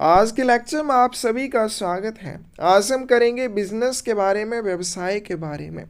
आज के लेक्चर में आप सभी का स्वागत है। आज हम करेंगे बिजनेस के बारे में, व्यवसाय के बारे में।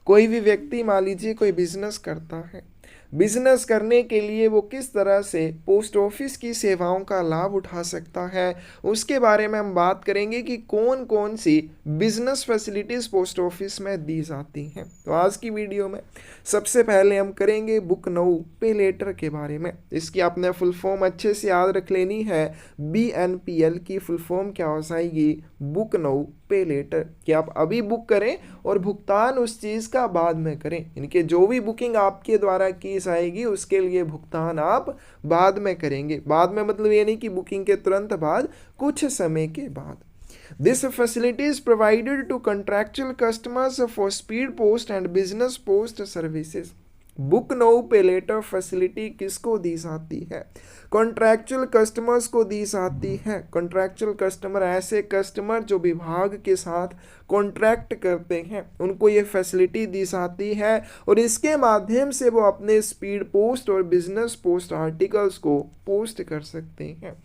कोई भी व्यक्ति मान लीजिए कोई बिजनेस करता है। बिजनेस करने के लिए वो किस तरह से पोस्ट ऑफिस की सेवाओं का लाभ उठा सकता है, उसके बारे में हम बात करेंगे कि कौन कौन सी बिजनेस फैसिलिटीज पोस्ट ऑफिस में दी जाती हैं। तो आज की वीडियो में सबसे पहले हम करेंगे बुक नाउ पे लेटर के बारे में। इसकी आपने फुल फॉर्म अच्छे से याद रख लेनी है। BNPL की फुल फॉर्म क्या हो जाएगी? बुक नाउ पे लेटर, कि आप अभी बुक करें और भुगतान उस चीज़ का बाद में करें। इनके जो भी बुकिंग आपके द्वारा की जाएगी उसके लिए भुगतान आप बाद में करेंगे। बाद में मतलब ये नहीं कि बुकिंग के तुरंत बाद, कुछ समय के बाद। This facility is provided to contractual customers for speed post and business post services. Book now पे लेटर फैसिलिटी किसको दी जाती है? कॉन्ट्रैक्चुअल कस्टमर्स को दी जाती है। कॉन्ट्रैक्चुअल कस्टमर ऐसे कस्टमर जो विभाग के साथ कॉन्ट्रैक्ट करते हैं, उनको ये फैसिलिटी दी जाती है और इसके माध्यम से वो अपने स्पीड पोस्ट और बिजनेस पोस्ट आर्टिकल्स को पोस्ट कर सकते हैं।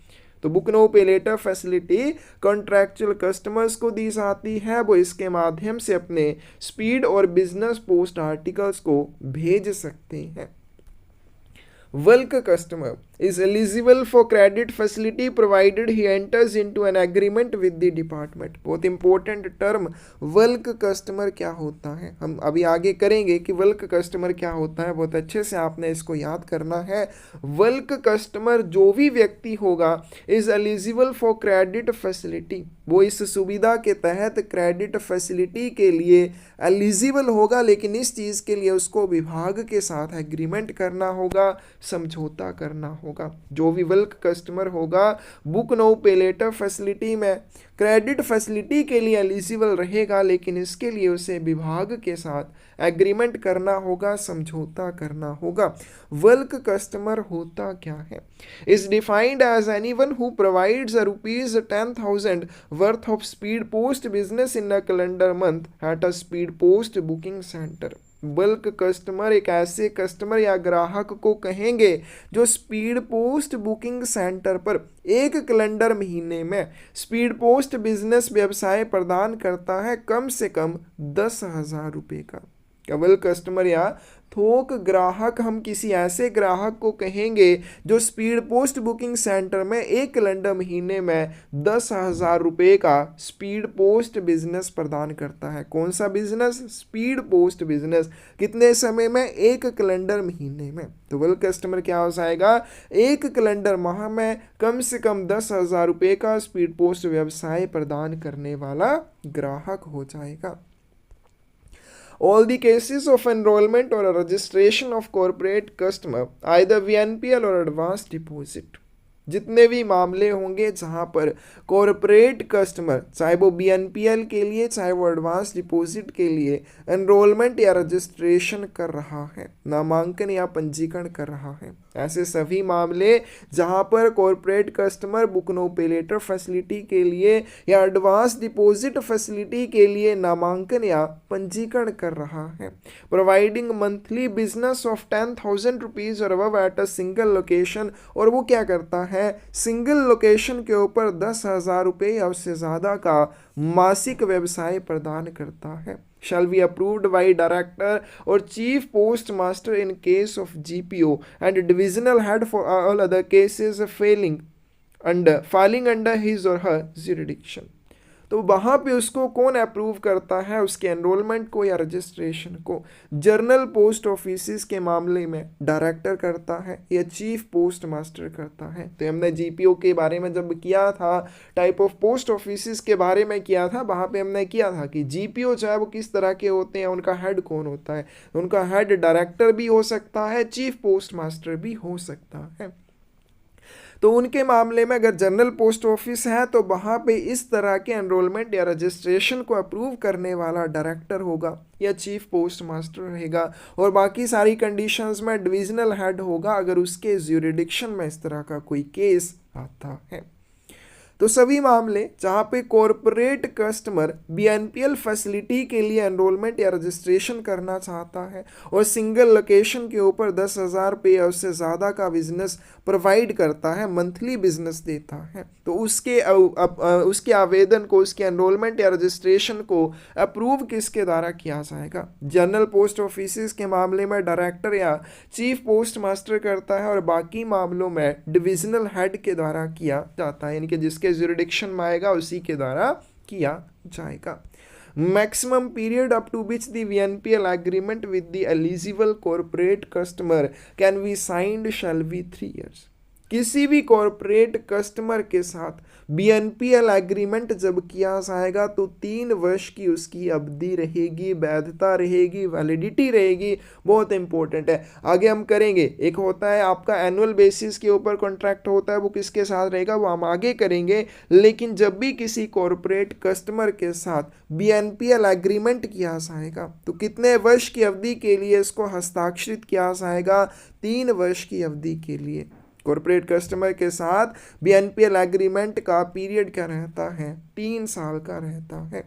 तो बुक नाउ पे लेटर फैसिलिटी कॉन्ट्रैक्चुअल कस्टमर्स को दी जाती है, वो इसके माध्यम से अपने स्पीड और बिजनेस पोस्ट आर्टिकल्स को भेज सकते हैं। Bulk customer is eligible for credit facility provided he enters into an agreement with the department. बहुत इंपॉर्टेंट टर्म बल्क कस्टमर क्या होता है, हम अभी आगे करेंगे कि बल्क कस्टमर क्या होता है। बहुत अच्छे से आपने इसको याद करना है। बल्क कस्टमर जो भी व्यक्ति होगा is eligible for credit facility, वो इस सुविधा के तहत क्रेडिट फैसिलिटी के लिए एलिजिबल होगा, लेकिन इस चीज़ के लिए उसको विभाग के साथ एग्रीमेंट करना होगा, समझौता करना होगा। जो भी बल्क कस्टमर होगा बुक नाउ पे लेटर फैसिलिटी में क्रेडिट फैसिलिटी के लिए एलिजिबल रहेगा, लेकिन इसके लिए उसे विभाग के साथ एग्रीमेंट करना होगा, समझौता करना होगा। बल्क कस्टमर होता क्या है? Is defined as anyone who provides ₹10,000 worth of speed post business in a calendar month at a speed post booking centre. Bulk customer एक ऐसे कस्टमर या ग्राहक को कहेंगे जो स्पीड पोस्ट बुकिंग सेंटर पर एक कैलेंडर महीने में स्पीड पोस्ट बिजनेस व्यवसाय प्रदान करता है कम से कम 10,000 रुपये का। केवल कस्टमर या थोक ग्राहक, हम किसी ऐसे ग्राहक को कहेंगे जो स्पीड पोस्ट बुकिंग सेंटर में एक कैलेंडर महीने में 10,000 रुपये का स्पीड पोस्ट बिजनेस प्रदान करता है। कौन सा बिजनेस? Speed post business. कितने समय में? एक कैलेंडर महीने में। तो वेल कस्टमर क्या हो जाएगा? एक कैलेंडर माह में कम से कम 10,000 रुपये का स्पीड पोस्ट व्यवसाय प्रदान करने वाला ग्राहक हो जाएगा। All the cases of enrollment or a registration of corporate customer, either VNPL or advance deposit, जितने भी मामले होंगे जहां पर कॉरपोरेट कस्टमर, चाहे वो BNPL के लिए चाहे वो एडवांस डिपॉजिट के लिए एनरोलमेंट या रजिस्ट्रेशन कर रहा है, नामांकन या पंजीकरण कर रहा है, ऐसे सभी मामले जहां पर कॉरपोरेट कस्टमर बुक नाउ पे लेटर फैसिलिटी के लिए या एडवांस डिपॉजिट फैसिलिटी के लिए नामांकन या पंजीकरण कर रहा है, providing monthly business of 10,000 rupees और above at a single location, और वो क्या करता है, सिंगल लोकेशन के ऊपर 10,000 रुपये या उससे ज़्यादा का मासिक व्यवसाय प्रदान करता है, shall be approved by director or chief postmaster in case of GPO and divisional head for all other cases falling under his or her jurisdiction। तो वहाँ पे उसको कौन अप्रूव करता है? उसके एनरोलमेंट को या रजिस्ट्रेशन को जर्नल पोस्ट ऑफिस के मामले में डायरेक्टर करता है या चीफ पोस्ट मास्टर करता है। तो हमने जीपीओ के बारे में जब किया था, टाइप ऑफ पोस्ट ऑफिस के बारे में किया था, वहाँ पे हमने किया था कि जीपीओ जो है वो किस तरह के होते हैं, उनका हेड कौन होता है। उनका हेड डायरेक्टर भी हो सकता है, चीफ पोस्ट मास्टर भी हो सकता है। तो उनके मामले में अगर जनरल पोस्ट ऑफिस है तो वहाँ पे इस तरह के एनरोलमेंट या रजिस्ट्रेशन को अप्रूव करने वाला डायरेक्टर होगा या चीफ पोस्ट मास्टर रहेगा, और बाकी सारी कंडीशंस में डिविजनल हेड होगा अगर उसके ज्यूरिडिक्शन में इस तरह का कोई केस आता है। तो सभी मामले जहां पे कॉरपोरेट कस्टमर बीएनपीएल फैसिलिटी के लिए एनरोलमेंट या रजिस्ट्रेशन करना चाहता है और सिंगल लोकेशन के ऊपर 10,000 रुपये या उससे ज़्यादा का बिजनेस प्रोवाइड करता है, मंथली बिजनेस देता है, तो उसके आवेदन को, उसके एनरोलमेंट या रजिस्ट्रेशन को अप्रूव किसके द्वारा किया जाएगा? जनरल पोस्ट ऑफिस के मामले में डायरेक्टर या चीफ पोस्ट मास्टर करता है और बाकी मामलों में डिविजनल हेड के द्वारा किया जाता है, यानी कि जिसके जुरिडिक्शन में आएगा उसी के द्वारा किया जाएगा। Maximum period up to which the VNPL agreement with the eligible corporate customer can be signed shall be 3 years। किसी भी कॉर्पोरेट कस्टमर के साथ BNPL एग्रीमेंट जब किया जाएगा तो 3 वर्ष की उसकी अवधि रहेगी, वैधता रहेगी, वैलिडिटी रहेगी। बहुत इंपॉर्टेंट है, आगे हम करेंगे। एक होता है आपका एनुअल बेसिस के ऊपर कॉन्ट्रैक्ट होता है, वो किसके साथ रहेगा वो हम आगे करेंगे। लेकिन जब भी किसी कॉर्पोरेट कस्टमर के साथ BNPL एग्रीमेंट किया जाएगा तो कितने वर्ष की अवधि के लिए इसको हस्ताक्षरित किया जाएगा? 3 वर्ष की अवधि के लिए। कॉर्पोरेट कस्टमर के साथ BNPL एग्रीमेंट का पीरियड क्या रहता है? 3 साल का रहता है।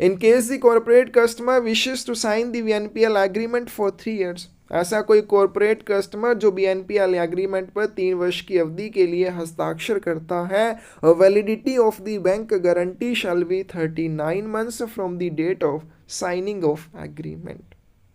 In case the corporate customer wishes to sign the BNPL agreement for 3 years, ऐसा कोई कॉर्पोरेट कस्टमर जो BNPL एग्रीमेंट पर 3 वर्ष की अवधि के लिए हस्ताक्षर करता है, validity of the bank guarantee shall be 39 months from the date of signing of agreement.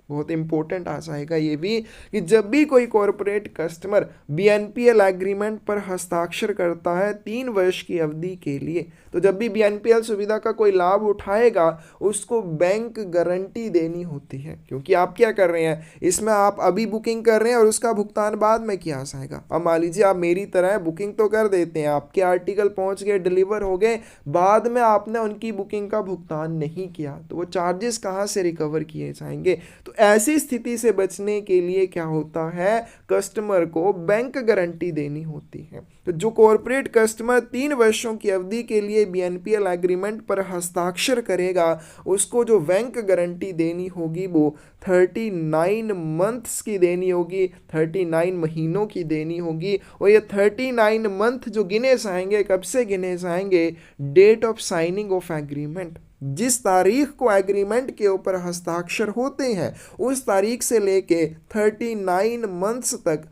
बहुत इंपॉर्टेंट आ जाएगा ये भी कि जब भी कोई कॉर्पोरेट कस्टमर BNPL एग्रीमेंट पर हस्ताक्षर करता है 3 वर्ष की अवधि के लिए, तो जब भी BNPL सुविधा का कोई लाभ उठाएगा उसको बैंक गारंटी देनी होती है। क्योंकि आप क्या कर रहे हैं, इसमें आप अभी बुकिंग कर रहे हैं और उसका भुगतान बाद में किया जाएगा। अब मान लीजिए आप मेरी तरह बुकिंग तो कर देते हैं, आपके आर्टिकल पहुंच गए, डिलीवर हो गए, बाद में आपने उनकी बुकिंग का भुगतान नहीं किया, तो वो चार्जेस कहाँ से रिकवर किए जाएंगे? तो ऐसी स्थिति से बचने के लिए क्या होता है, कस्टमर को बैंक गारंटी देनी होती है। तो जो कॉर्पोरेट कस्टमर 3 वर्षों की अवधि के लिए BNPL एग्रीमेंट पर हस्ताक्षर करेगा उसको जो बैंक गारंटी देनी होगी वो 39 मंथ्स की देनी होगी, 39 महीनों की देनी होगी। और ये 39 मंथ जो गिने जाएंगे, कब से गिने जाएंगे? Date of signing of agreement. जिस तारीख को एग्रीमेंट के ऊपर हस्ताक्षर होते हैं उस तारीख से लेके 39 मंथ्स तक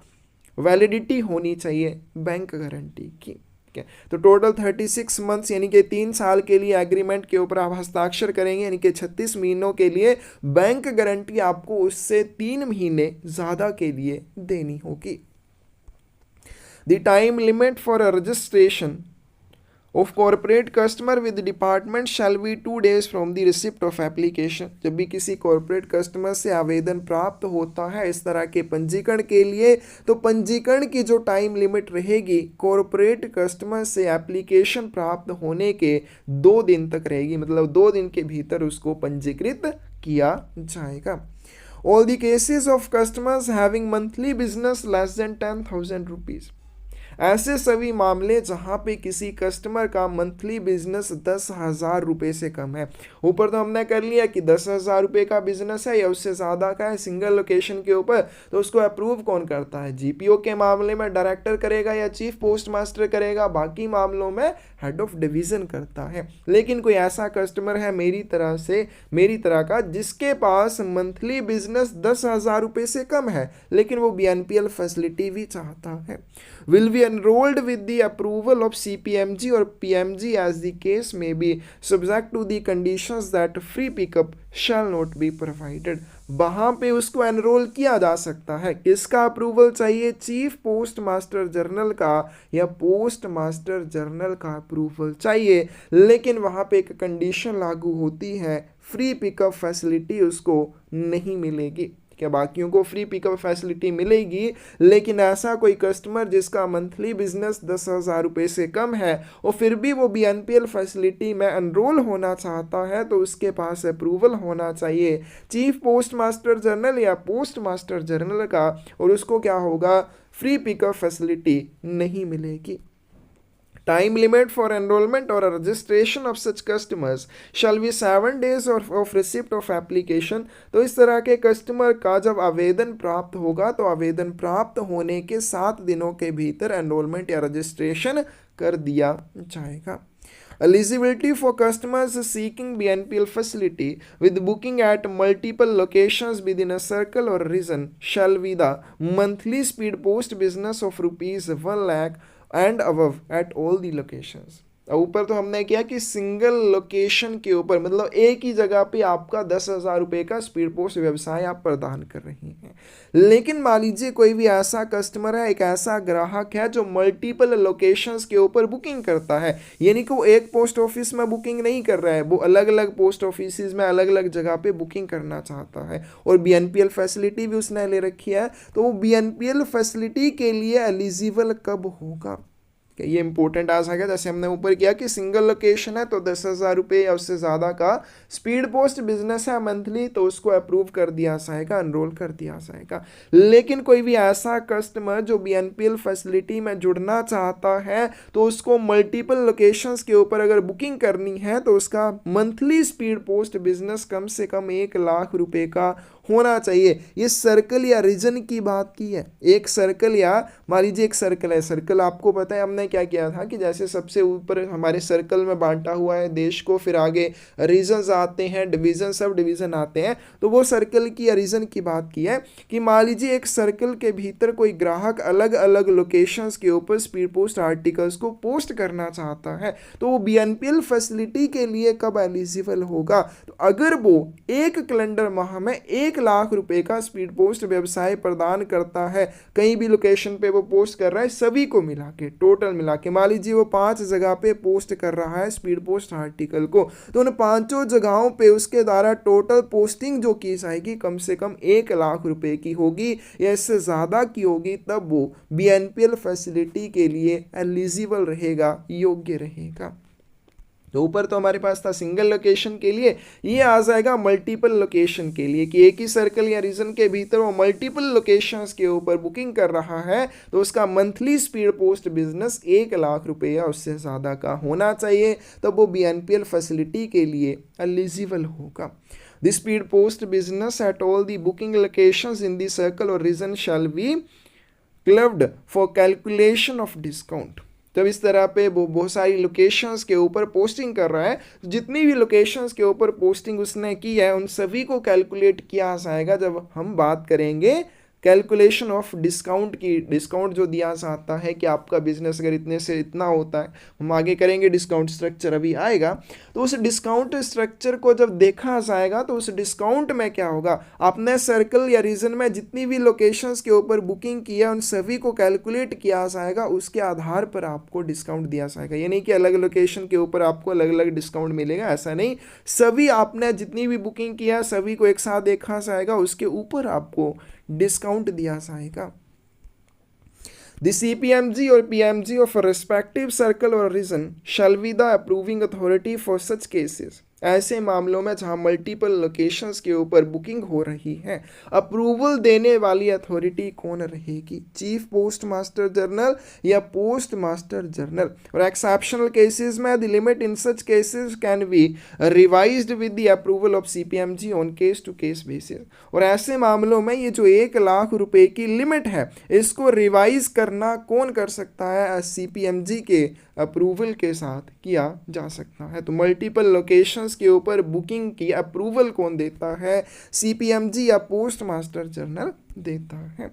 वैलिडिटी होनी चाहिए बैंक गारंटी की। ठीक है, तो टोटल 36 मंथ्स यानी कि 3 साल के लिए एग्रीमेंट के ऊपर आप हस्ताक्षर करेंगे, यानी कि 36 महीनों के लिए बैंक गारंटी आपको उससे 3 महीने ज़्यादा के लिए देनी होगी। The time limit for registration of corporate customer with department shall be 2 days from the receipt of application. जब भी किसी कॉर्पोरेट कस्टमर से आवेदन प्राप्त होता है इस तरह के पंजीकरण के लिए, तो पंजीकरण की जो टाइम लिमिट रहेगी कॉर्पोरेट कस्टमर से एप्लीकेशन प्राप्त होने के 2 दिन तक रहेगी, मतलब 2 दिन के भीतर उसको पंजीकृत किया जाएगा। All the cases of customers having monthly business less than 10,000 rupees, ऐसे सभी मामले जहां पे किसी कस्टमर का मंथली बिजनेस 10,000 रुपये से कम है। ऊपर तो हमने कर लिया कि 10,000 रुपये का बिजनेस है या उससे ज़्यादा का है सिंगल लोकेशन के ऊपर, तो उसको अप्रूव कौन करता है? GPO के मामले में डायरेक्टर करेगा या चीफ पोस्ट मास्टर करेगा, बाकी मामलों में हेड ऑफ डिवीज़न करता है। लेकिन कोई ऐसा कस्टमर है मेरी तरह का जिसके पास मंथली बिजनेस 10,000 रुपये से कम है लेकिन वो BNPL फैसिलिटी भी चाहता है, will be enrolled with the approval of CPMG or PMG as the case may be, subject to the conditions that free pickup shall not be provided। वहाँ पे उसको एनरोल किया जा सकता है। किसका अप्रूवल चाहिए? चीफ पोस्ट मास्टर जनरल का या पोस्ट मास्टर जनरल का अप्रूवल चाहिए। लेकिन वहाँ पे एक कंडीशन लागू होती है, फ्री पिकअप फैसिलिटी उसको नहीं मिलेगी। क्या बाकियों को फ्री पिकअप फैसिलिटी मिलेगी, लेकिन ऐसा कोई कस्टमर जिसका मंथली बिजनेस 10,000 रुपये से कम है और फिर भी वो BNPL फैसिलिटी में एनरोल होना चाहता है तो उसके पास अप्रूवल होना चाहिए चीफ पोस्ट मास्टर जनरल या पोस्ट मास्टर जनरल का, और उसको क्या होगा? फ्री पिकअप फैसिलिटी नहीं मिलेगी। Time limit for enrollment or registration of such customers shall be 7 days of receipt of application। तो इस तरह के कस्टमर का जब आवेदन प्राप्त होगा तो आवेदन प्राप्त होने के 7 दिनों के भीतर एनरोलमेंट या रजिस्ट्रेशन कर दिया जाएगा। Eligibility for customers seeking BNPL facility with booking at multiple locations within a circle or region shall be the monthly speed post business of rupees 1 lakh and above at all the locations। ऊपर तो हमने किया कि single location के ऊपर मतलब एक ही जगह पे आपका 10,000 रुपये का स्पीड पोस्ट व्यवसाय आप प्रदान कर रही हैं। लेकिन मान लीजिए कोई भी ऐसा कस्टमर है, एक ऐसा ग्राहक है जो मल्टीपल लोकेशंस के ऊपर बुकिंग करता है, यानी कि वो एक पोस्ट ऑफिस में बुकिंग नहीं कर रहा है, वो अलग अलग पोस्ट ऑफिस में अलग अलग जगह पे बुकिंग करना चाहता है और BNPL फैसिलिटी भी उसने ले रखी है, तो वो BNPL फैसिलिटी के लिए एलिजिबल कब होगा? ये इंपॉर्टेंट आ जाएगा। जैसे हमने ऊपर किया कि सिंगल लोकेशन है तो 10,000 रुपये या उससे ज़्यादा का स्पीड पोस्ट बिजनेस है मंथली, तो उसको अप्रूव कर दिया जाएगा, एनरोल कर दिया जाएगा। लेकिन कोई भी ऐसा कस्टमर जो BNPL फैसिलिटी में जुड़ना चाहता है तो उसको मल्टीपल लोकेशंस के ऊपर अगर बुकिंग करनी है तो उसका मंथली स्पीड पोस्ट बिजनेस कम से कम 1 लाख रुपये का होना चाहिए। ये सर्कल या रीजन की बात की है। एक सर्कल या मान लीजिए एक सर्कल है, सर्कल आपको पता है हमने क्या किया था कि जैसे सबसे ऊपर हमारे सर्कल में बांटा हुआ है देश को, फिर आगे रीजन्स आते हैं, डिवीजन, सब डिवीजन आते हैं, तो वो सर्कल की या रीजन की बात की है कि मान लीजिए एक सर्कल के भीतर कोई ग्राहक अलग अलग लोकेशंस के ऊपर स्पीड पोस्ट आर्टिकल्स को पोस्ट करना चाहता है तो वो BNPL फैसिलिटी के लिए कब एलिजिबल होगा? तो अगर वो एक कैलेंडर माह में 1 लाख रुपए का स्पीड पोस्ट व्यवसाय प्रदान करता है, कहीं भी लोकेशन पे वो पोस्ट कर रहा है, सभी को मिला के टोटल मिला के मान लीजिए वो 5 जगह पे पोस्ट कर रहा है स्पीड पोस्ट आर्टिकल को, तो उन 5 जगहों पे उसके द्वारा टोटल पोस्टिंग जो की जाएगी कम से कम 1 लाख रुपए की होगी या इससे ज़्यादा की होगी, तब वो BNPL फैसिलिटी के लिए एलिजिबल रहेगा, योग्य रहेगा। तो ऊपर तो हमारे पास था सिंगल लोकेशन के लिए, ये आ जाएगा मल्टीपल लोकेशन के लिए कि एक ही सर्कल या रीजन के भीतर वो मल्टीपल लोकेशंस के ऊपर बुकिंग कर रहा है तो उसका monthly speed post business 1 lakh रुपये या उससे ज़्यादा का होना चाहिए, तब वो BNPL फैसिलिटी के लिए एलिजिबल होगा। The speed post business at all the booking locations in the circle or region shall be clubbed for calculation of discount। जब इस तरह पे वो बहुत सारी लोकेशंस के ऊपर पोस्टिंग कर रहा है, जितनी भी लोकेशंस के ऊपर पोस्टिंग उसने की है उन सभी को कैलकुलेट किया जाएगा जब हम बात करेंगे कैलकुलेशन ऑफ डिस्काउंट की। डिस्काउंट जो दिया जाता है कि आपका बिजनेस अगर इतने से इतना होता है, हम आगे करेंगे डिस्काउंट स्ट्रक्चर अभी आएगा, तो उस डिस्काउंट स्ट्रक्चर को जब देखा जाएगा तो उस डिस्काउंट में क्या होगा, आपने सर्कल या रीजन में जितनी भी लोकेशंस के ऊपर बुकिंग किया उन सभी को कैलकुलेट किया जाएगा, उसके आधार पर आपको डिस्काउंट दिया जाएगा। ये नहीं कि अलग लोकेशन के ऊपर आपको अलग अलग डिस्काउंट मिलेगा, ऐसा नहीं, सभी आपने जितनी भी बुकिंग किया सभी को एक साथ देखा जाएगा, उसके ऊपर आपको डिस्काउंट दिया जाएगा। The CPMG or PMG of a respective circle or region shall be the approving authority for such cases। ऐसे मामलों में जहां मल्टीपल लोकेशंस के ऊपर बुकिंग हो रही है, अप्रूवल देने वाली अथॉरिटी कौन रहेगी? चीफ पोस्ट मास्टर जनरल या पोस्ट मास्टर जनरल। और एक्सेप्शनल केसेस में the limit in such cases can be revised with the approval of CPMG on case to case basis. और ऐसे मामलों में ये जो 1 लाख रुपए की लिमिट है इसको रिवाइज करना कौन कर सकता है? CPMG के अप्रूवल के साथ किया जा सकता है। तो मल्टीपल लोकेशंस के ऊपर बुकिंग की अप्रूवल कौन देता है? CPMG या पोस्ट मास्टर जनरल देता है।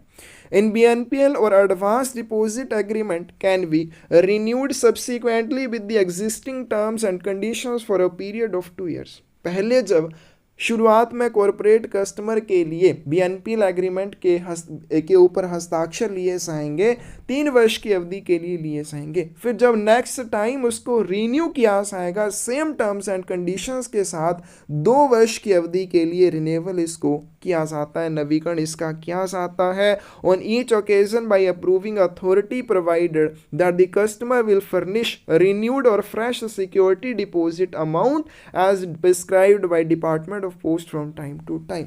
In BNPL or advance deposit agreement can be renewed subsequently with the existing terms and conditions for a period of 2 years। पहले जब शुरुआत में कॉरपोरेट कस्टमर के लिए BNPL एग्रीमेंट के ऊपर हस्ताक्षर लिए जाएंगे, 3 वर्ष की अवधि के लिए लिए जाएंगे, फिर जब नेक्स्ट टाइम उसको रीन्यू किया जाएगा सेम टर्म्स एंड कंडीशंस के साथ 2 वर्ष की अवधि के लिए रिन्यूअल इसको किया जाता है, नवीकरण इसका किया जाता है। On each occasion by approving authority provided that the customer will furnish renewed or fresh security deposit amount as prescribed by department of post from time to time.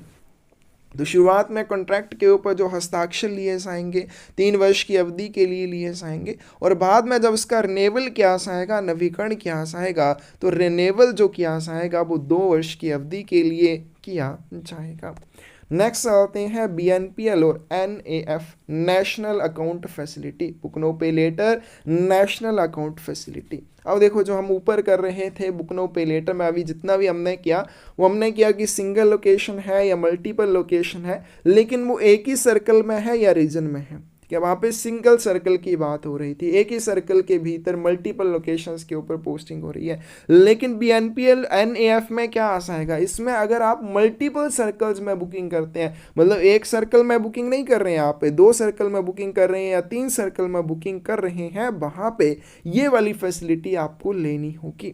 तो शुरुआत में कॉन्ट्रैक्ट के ऊपर जो हस्ताक्षर लिए जाएंगे 3 वर्ष की अवधि के लिए लिए जाएंगे, और बाद में जब उसका रिन्यूअल किया जाएगा, नवीकरण किया जाएगा, तो रिन्यूअल जो किया जाएगा वो 2 वर्ष की अवधि के लिए किया जाएगा। नेक्स्ट आते हैं BNPL और NAF, national account facility, book now pay later, national account facility. अब देखो जो हम ऊपर कर रहे थे बुक नो पे लेटर में, अभी जितना भी हमने किया वो हमने किया कि सिंगल लोकेशन है या मल्टीपल लोकेशन है, लेकिन वो एक ही सर्कल में है या रीजन में है। क्या वहाँ पे सिंगल सर्कल की बात हो रही थी, एक ही सर्कल के भीतर मल्टीपल लोकेशंस के ऊपर पोस्टिंग हो रही है। लेकिन BNPL NAF में क्या आ जाएगा, इसमें अगर आप मल्टीपल सर्कल्स में बुकिंग करते हैं, मतलब एक सर्कल में बुकिंग नहीं कर रहे हैं आप, 2 सर्कल में बुकिंग कर रहे हैं या 3 सर्कल में बुकिंग कर रहे हैं, वहाँ पे ये वाली फैसिलिटी आपको लेनी होगी।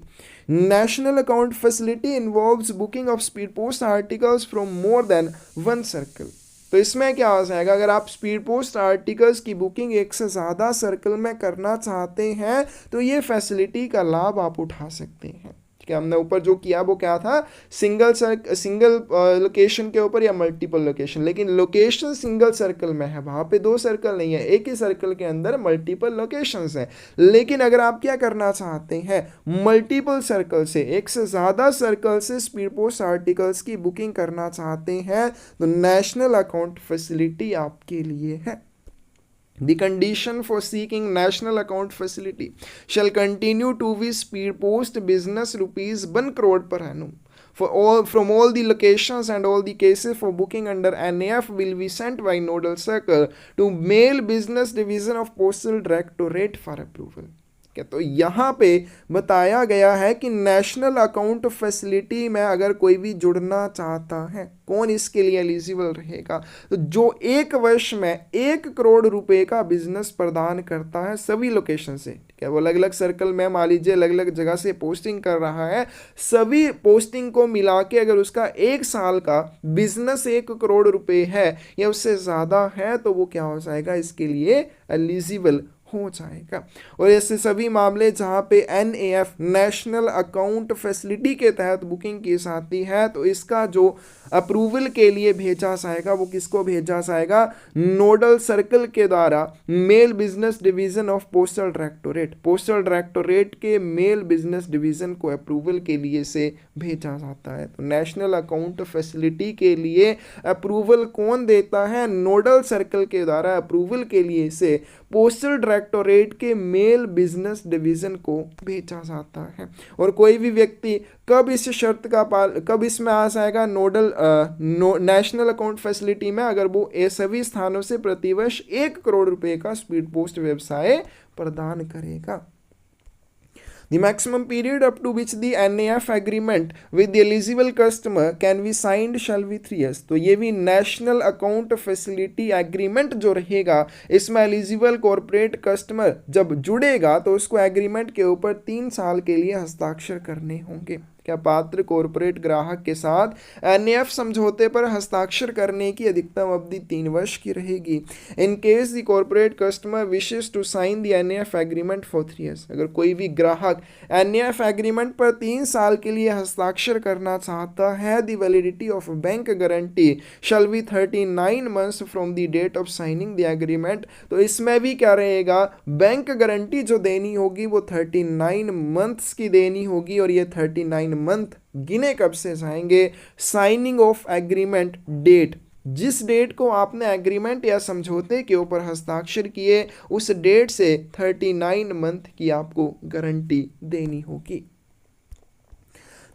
National account facility involves booking of speed post articles from more than 1 circle. तो इसमें क्या हो जाएगा, अगर आप स्पीड पोस्ट आर्टिकल्स की बुकिंग एक से ज़्यादा सर्कल में करना चाहते हैं तो ये फैसिलिटी का लाभ आप उठा सकते हैं। ठीक है, हमने ऊपर जो किया वो क्या था, सिंगल लोकेशन के ऊपर या मल्टीपल लोकेशन, लेकिन लोकेशन सिंगल सर्कल में है, वहाँ पे 2 सर्कल नहीं है, एक ही सर्कल के अंदर मल्टीपल लोकेशंस हैं। लेकिन अगर आप क्या करना चाहते हैं, मल्टीपल सर्कल से, एक से ज़्यादा सर्कल से स्पीड पोस्ट आर्टिकल्स की बुकिंग करना चाहते हैं तो नेशनल अकाउंट फैसिलिटी आपके लिए है। The condition for seeking national account facility shall continue to be speed post business rupees 1 crore per annum for all from all the locations, and all the cases for booking under NAF will be sent by nodal circle to mail business division of postal directorate for approval। तो यहाँ पे बताया गया है कि national account facility में अगर कोई भी जुड़ना चाहता है, कौन इसके लिए एलिजिबल रहेगा, तो जो 1 वर्ष में 1 करोड़ रुपए का बिजनेस प्रदान करता है सभी लोकेशन से। ठीक है, वो अलग अलग सर्कल में मान लीजिए अलग अलग जगह से पोस्टिंग कर रहा है, सभी पोस्टिंग को मिला के अगर उसका 1 साल का बिजनेस 1 करोड़ रुपए है या उससे ज़्यादा है तो वो क्या हो जाएगा, इसके लिए एलिजिबल हो जाएगा। और ऐसे सभी मामले जहां पे NAF नेशनल अकाउंट फैसिलिटी के तहत बुकिंग की जाती है तो इसका जो अप्रूवल के लिए भेजा जाएगा वो किसको भेजा जाएगा, नोडल सर्कल के द्वारा mail business division of postal directorate, postal directorate के मेल बिजनेस डिवीजन को अप्रूवल के लिए से भेजा जाता है। तो नेशनल अकाउंट फैसिलिटी के लिए अप्रूवल कौन देता है, नोडल सर्कल के द्वारा अप्रूवल के लिए से पोस्टल डायरेक्टोरेट के मेल बिजनेस डिवीजन को भेजा जाता है। और कोई भी व्यक्ति कब इस शर्त का कब इसमें आ जाएगा, नोडल नेशनल अकाउंट फैसिलिटी में, अगर वो सभी स्थानों से प्रतिवर्ष 1 करोड़ रुपए का स्पीड पोस्ट व्यवसाय प्रदान करेगा। The maximum period up to which the NAF agreement with the eligible customer can be signed shall be 3 years। तो ये भी नेशनल अकाउंट फैसिलिटी एग्रीमेंट जो रहेगा, इसमें एलिजिबल कॉर्पोरेट कस्टमर जब जुड़ेगा तो उसको एग्रीमेंट के ऊपर 3 साल के लिए हस्ताक्षर करने होंगे। क्या पात्र कॉर्पोरेट ग्राहक के साथ NAF समझौते पर हस्ताक्षर करने की अधिकतम अवधि 3 वर्ष की रहेगी। In case the corporate customer wishes to sign the NAF agreement for 3 years। अगर कोई भी ग्राहक NAF एग्रीमेंट पर 3 साल के लिए हस्ताक्षर करना चाहता है, the validity of bank guarantee shall be 39 months from the date of signing the agreement. तो इसमें भी क्या रहेगा, बैंक गारंटी जो देनी होगी वो 39 months की देनी होगी, और ये 39 मंथ गिने कब से जाएंगे, साइनिंग ऑफ एग्रीमेंट डेट, जिस डेट को आपने एग्रीमेंट या समझौते के ऊपर हस्ताक्षर किए उस डेट से 39 मंथ की आपको गारंटी देनी होगी।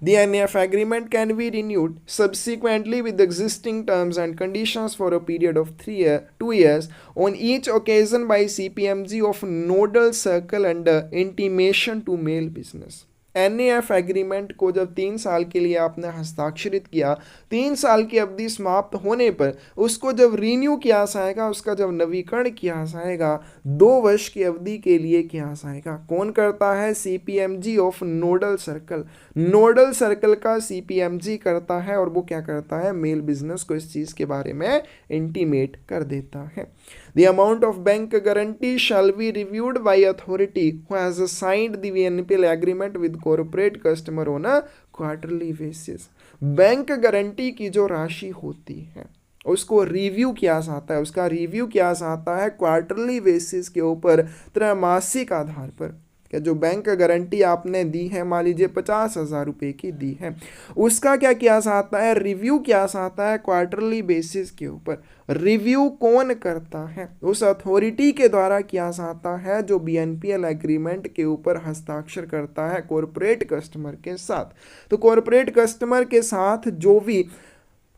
The NAF agreement can be renewed subsequently with existing terms and conditions for a period of 2 years on each occasion by CPMG of nodal circle under intimation to mail business। NAF agreement को जब 3 साल के लिए आपने हस्ताक्षरित किया, 3 साल की अवधि समाप्त होने पर उसको जब रीन्यू किया जाएगा, उसका जब नवीकरण किया जाएगा 2 वर्ष की अवधि के लिए किया जाएगा। कौन करता है, CPMG of nodal circle, nodal circle का CPMG करता है, और वो क्या करता है, मेल बिजनेस को इस चीज़ के बारे में इंटीमेट कर देता है। The amount of bank guarantee shall be reviewed by authority who has signed the BNPL agreement with corporate customer on a quarterly basis। Bank guarantee की जो राशि होती है उसको रिव्यू किया जाता है, उसका रिव्यू किया जाता है क्वार्टरली बेसिस के ऊपर, त्रैमासिक आधार पर। क्या जो बैंक गारंटी आपने दी है, मान लीजिए 50,000 रुपये की दी है, उसका क्या किया जाता है, रिव्यू किया जाता है क्वार्टरली बेसिस के ऊपर। रिव्यू कौन करता है, उस अथॉरिटी के द्वारा किया जाता है जो बीएनपीएल एग्रीमेंट के ऊपर हस्ताक्षर करता है कॉरपोरेट कस्टमर के साथ। तो कॉरपोरेट कस्टमर के साथ जो भी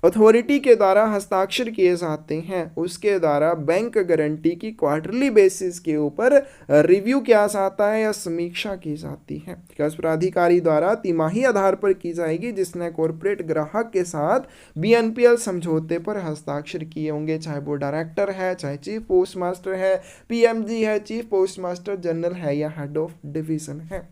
अथॉरिटी के द्वारा हस्ताक्षर किए जाते हैं उसके द्वारा बैंक गारंटी की क्वार्टरली बेसिस के ऊपर रिव्यू किया जाता है या समीक्षा की जाती है। क्या उस प्राधिकारी द्वारा तिमाही आधार पर की जाएगी जिसने कॉरपोरेट ग्राहक के साथ बीएनपीएल समझौते पर हस्ताक्षर किए होंगे, चाहे वो डायरेक्टर है, चाहे चीफ पोस्ट मास्टर है, पीएमजी है, चीफ पोस्ट मास्टर जनरल है या हेड ऑफ डिवीजन है।